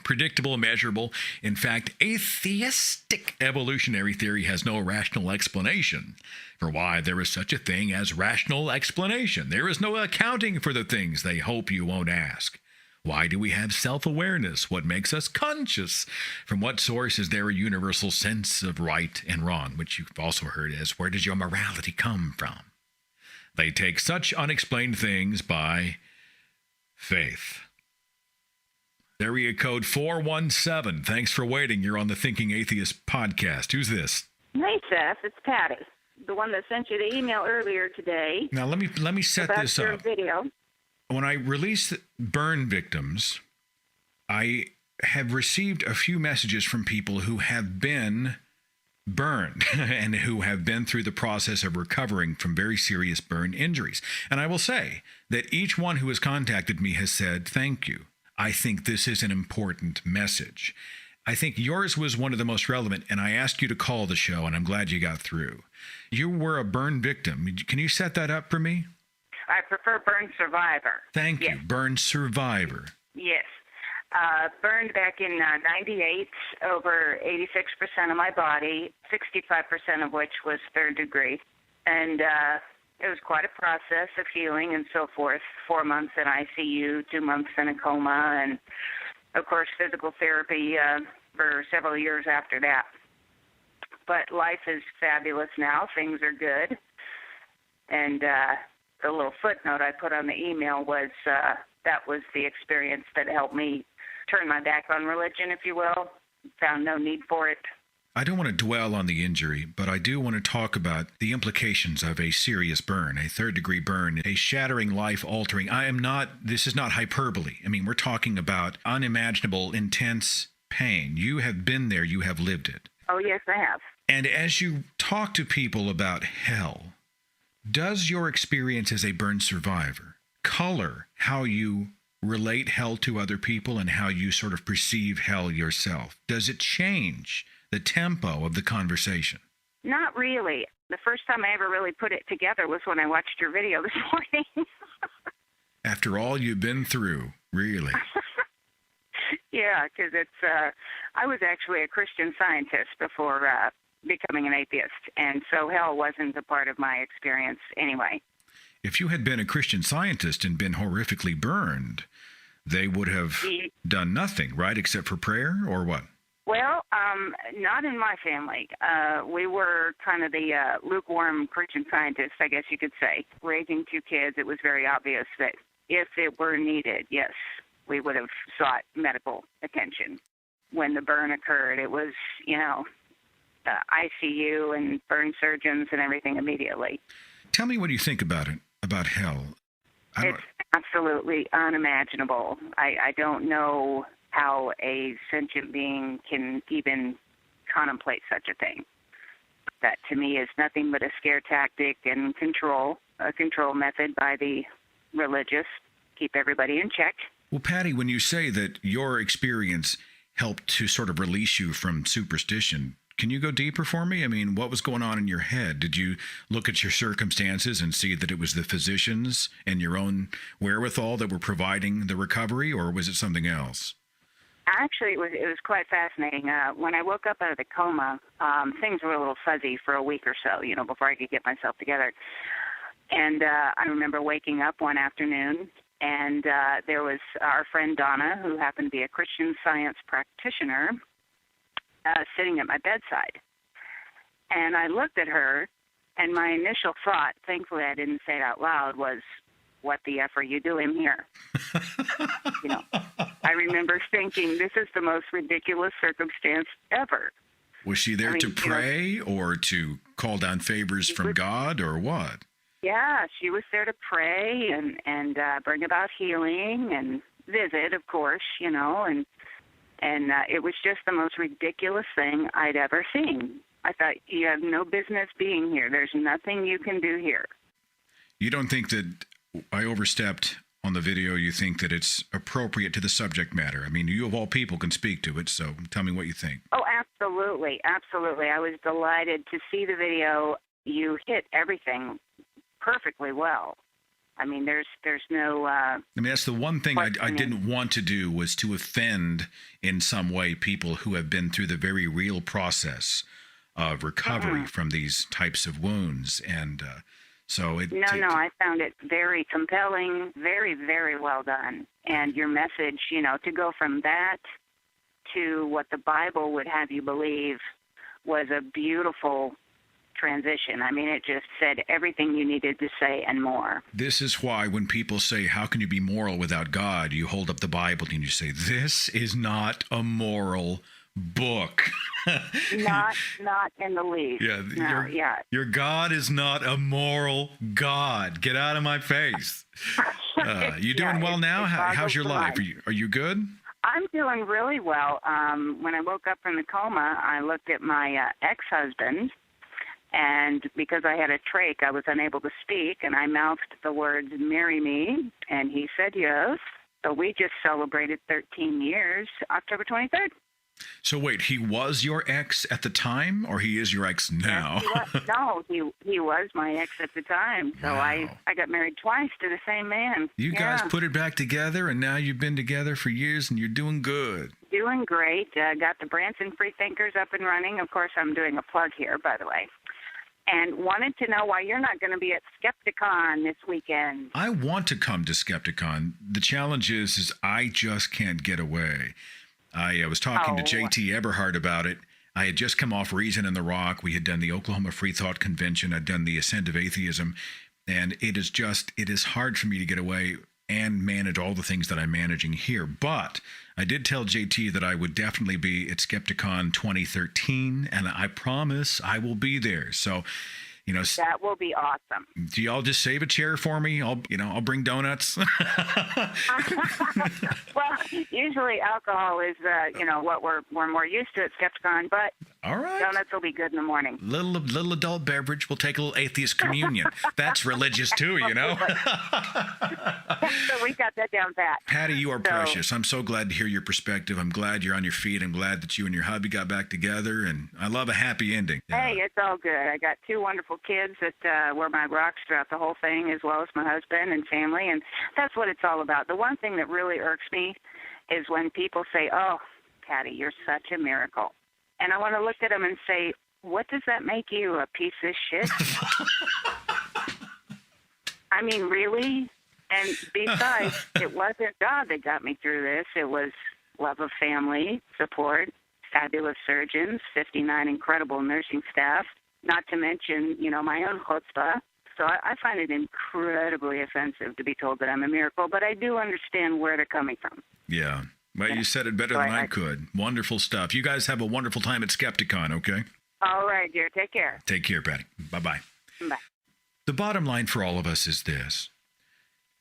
[SPEAKER 7] predictable, measurable. In fact, atheistic evolutionary theory has no rational explanation for why there is such a thing as rational explanation. There is no accounting for the things they hope you won't ask. Why do we have self-awareness? What makes us conscious? From what source is there a universal sense of right and wrong, which you've also heard as, where does your morality come from? They take such unexplained things by faith. Area code 417. Thanks for waiting. You're on the Thinking Atheist podcast. Who's this?
[SPEAKER 12] Hey, Seth. It's Patty, the one that sent you the email earlier today.
[SPEAKER 7] Now, let me set
[SPEAKER 12] about
[SPEAKER 7] this
[SPEAKER 12] your
[SPEAKER 7] up.
[SPEAKER 12] Video.
[SPEAKER 7] When I release burn victims, I have received a few messages from people who have been burned and who have been through the process of recovering from very serious burn injuries. And I will say that each one who has contacted me has said, thank you. I think this is an important message. I think yours was one of the most relevant, and I asked you to call the show, and I'm glad you got through. You were a burn victim. Can you set that up for me?
[SPEAKER 12] I prefer burn survivor.
[SPEAKER 7] Thank you. Burn survivor.
[SPEAKER 12] Yes. Burned back in 98, over 86% of my body, 65% of which was third degree. And it was quite a process of healing and so forth. 4 months in ICU, 2 months in a coma, and, of course, physical therapy for several years after that. but life is fabulous now. Things are good. And the little footnote I put on the email was that was the experience that helped me turn my back on religion, if you will. Found no need for it.
[SPEAKER 7] I don't want to dwell on the injury, but I do want to talk about the implications of a serious burn, a third-degree burn, a shattering, life-altering. This is not hyperbole. I mean, we're talking about unimaginable, intense pain. You have been there. You have lived it.
[SPEAKER 12] Oh, yes, I have.
[SPEAKER 7] And as you talk to people about hell, does your experience as a burn survivor color how you relate hell to other people and how you sort of perceive hell yourself? Does it change the tempo of the conversation?
[SPEAKER 12] Not really. The first time I ever really put it together was when I watched your video this morning.
[SPEAKER 7] After all you've been through, really?
[SPEAKER 12] Yeah, because I was actually a Christian Scientist before becoming an atheist, and so hell wasn't a part of my experience anyway.
[SPEAKER 7] If you had been a Christian Scientist and been horrifically burned, they would have done nothing, right, except for prayer, or what?
[SPEAKER 12] Well, not in my family. We were kind of the lukewarm Christian Scientists, I guess you could say. Raising 2 kids, it was very obvious that if it were needed, yes, we would have sought medical attention. When the burn occurred, it was, ICU and burn surgeons and everything immediately.
[SPEAKER 7] Tell me what you think about it, about hell.
[SPEAKER 12] It's absolutely unimaginable. I don't know how a sentient being can even contemplate such a thing. That, to me, is nothing but a scare tactic and a control method by the religious. Keep everybody in check.
[SPEAKER 7] Well, Patty, when you say that your experience helped to sort of release you from superstition, can you go deeper for me? I mean, what was going on in your head? Did you look at your circumstances and see that it was the physicians and your own wherewithal that were providing the recovery, or was it something else?
[SPEAKER 12] Actually, it was quite fascinating. When I woke up out of the coma, things were a little fuzzy for a week or so, before I could get myself together. And I remember waking up one afternoon, and there was our friend Donna, who happened to be a Christian Science practitioner, sitting at my bedside. And I looked at her, and my initial thought, thankfully I didn't say it out loud, was, what the F are you doing here? I remember thinking, this is the most ridiculous circumstance ever.
[SPEAKER 7] Was she there to pray or to call down favors from God, or what?
[SPEAKER 12] Yeah, she was there to pray and bring about healing and visit, of course, and it was just the most ridiculous thing I'd ever seen. I thought, you have no business being here. There's nothing you can do here.
[SPEAKER 7] You don't think that I overstepped on the video? You think that it's appropriate to the subject matter? I mean, you of all people can speak to it, so tell me what you think. Oh,
[SPEAKER 12] absolutely. Absolutely. I was delighted to see the video. You hit everything perfectly well. I mean, there's no... I mean,
[SPEAKER 7] that's the one thing I didn't want to do, was to offend in some way people who have been through the very real process of recovery from these types of wounds. And so it... No,
[SPEAKER 12] I found it very compelling, very, very well done. And your message, to go from that to what the Bible would have you believe was a beautiful transition. I mean, it just said everything you needed to say and more.
[SPEAKER 7] This is why when people say, how can you be moral without God? You hold up the Bible and you say, this is not a moral book.
[SPEAKER 12] not in the least.
[SPEAKER 7] Your God is not a moral God. Get out of my face. You doing well now? How's your life? Are you good?
[SPEAKER 12] I'm doing really well. When I woke up from the coma, I looked at my ex-husband, and because I had a trach, I was unable to speak, and I mouthed the words, marry me, and he said yes. So we just celebrated 13 years, October 23rd.
[SPEAKER 7] So wait, he was your ex at the time, or he is your ex now?
[SPEAKER 12] Yes, he was my ex at the time. So wow. I got married twice to the same man.
[SPEAKER 7] You guys put it back together, and now you've been together for years, and you're doing good.
[SPEAKER 12] Doing great. Got the Branson Freethinkers up and running. Of course, I'm doing a plug here, by the way. And wanted to know why you're not going to be at Skepticon this weekend.
[SPEAKER 7] I want to come to Skepticon. The challenge is I just can't get away. I was talking to JT Eberhard about it. I had just come off Reason in the Rock. We had done the Oklahoma Free Thought Convention. I'd done the Ascent of Atheism. And it is hard for me to get away and manage all the things that I'm managing here. But I did tell JT that I would definitely be at Skepticon 2013, and I promise I will be there. So,
[SPEAKER 12] that will be awesome.
[SPEAKER 7] Do y'all just save a chair for me? I'll bring donuts.
[SPEAKER 12] Well, usually alcohol is, what we're more used to at Skepticon, but
[SPEAKER 7] all right.
[SPEAKER 12] Donuts will be good in the morning.
[SPEAKER 7] Little adult beverage. We'll take a little atheist communion. That's religious too, So
[SPEAKER 12] we got that down pat.
[SPEAKER 7] Patty, you are precious. I'm so glad to hear your perspective. I'm glad you're on your feet. I'm glad that you and your hubby got back together, and I love a happy ending.
[SPEAKER 12] Hey, it's all good. I got 2 wonderful kids that were my rocks throughout the whole thing, as well as my husband and family, and that's what it's all about. The one thing that really irks me is when people say, "Oh, Patty, you're such a miracle." And I want to look at them and say, what does that make you, a piece of shit? I mean, really? And besides, it wasn't God that got me through this. It was love of family, support, fabulous surgeons, 59 incredible nursing staff, not to mention, my own chutzpah. So I find it incredibly offensive to be told that I'm a miracle, but I do understand where they're coming from.
[SPEAKER 7] Yeah. Well, you said it better than I could. Wonderful stuff. You guys have a wonderful time at Skepticon, okay?
[SPEAKER 12] All right, dear. Take care.
[SPEAKER 7] Take care, Patty. Bye-bye.
[SPEAKER 12] Bye.
[SPEAKER 7] The bottom line for all of us is this.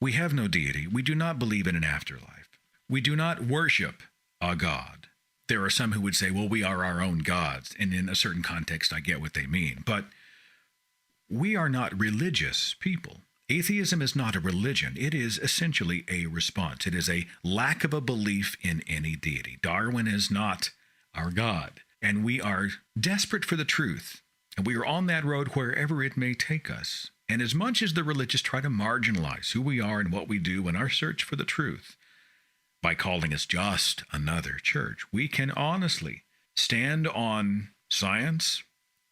[SPEAKER 7] We have no deity. We do not believe in an afterlife. We do not worship a god. There are some who would say, well, we are our own gods. And in a certain context, I get what they mean. But we are not religious people. Atheism is not a religion. It is essentially a response. It is a lack of a belief in any deity. Darwin is not our God. And we are desperate for the truth. And we are on that road wherever it may take us. And as much as the religious try to marginalize who we are and what we do in our search for the truth, by calling us just another church, we can honestly stand on science,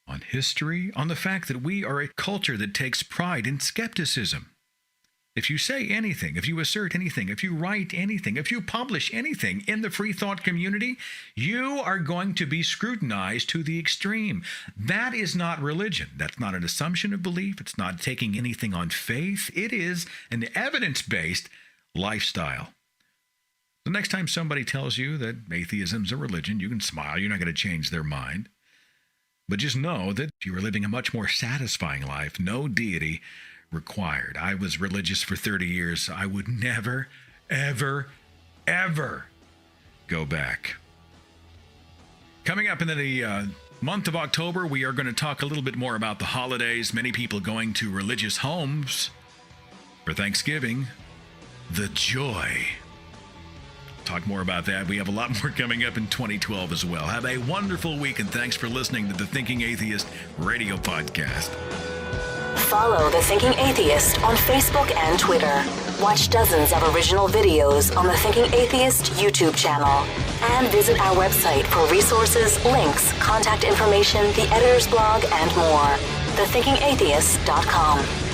[SPEAKER 7] on history, on the fact that we are a culture that takes pride in skepticism. If you say anything, if you assert anything, if you write anything, if you publish anything in the free thought community, you are going to be scrutinized to the extreme. That is not religion. That's not an assumption of belief. It's not taking anything on faith. It is an evidence-based lifestyle. The next time somebody tells you that atheism's a religion, you can smile. You're not going to change their mind. But just know that you are living a much more satisfying life. No deity required. I was religious for 30 years. I would never, ever, ever go back. Coming up in the month of October, we are going to talk a little bit more about the holidays. Many people going to religious homes for Thanksgiving. The joy. Talk more about that. We have a lot more coming up in 2012 as well. Have a wonderful week, and thanks for listening to the Thinking Atheist radio podcast.
[SPEAKER 2] Follow The Thinking Atheist on Facebook and Twitter. Watch dozens of original videos on the Thinking Atheist YouTube channel. And visit our website for resources, links, contact information, the editor's blog, and more. thethinkingatheist.com.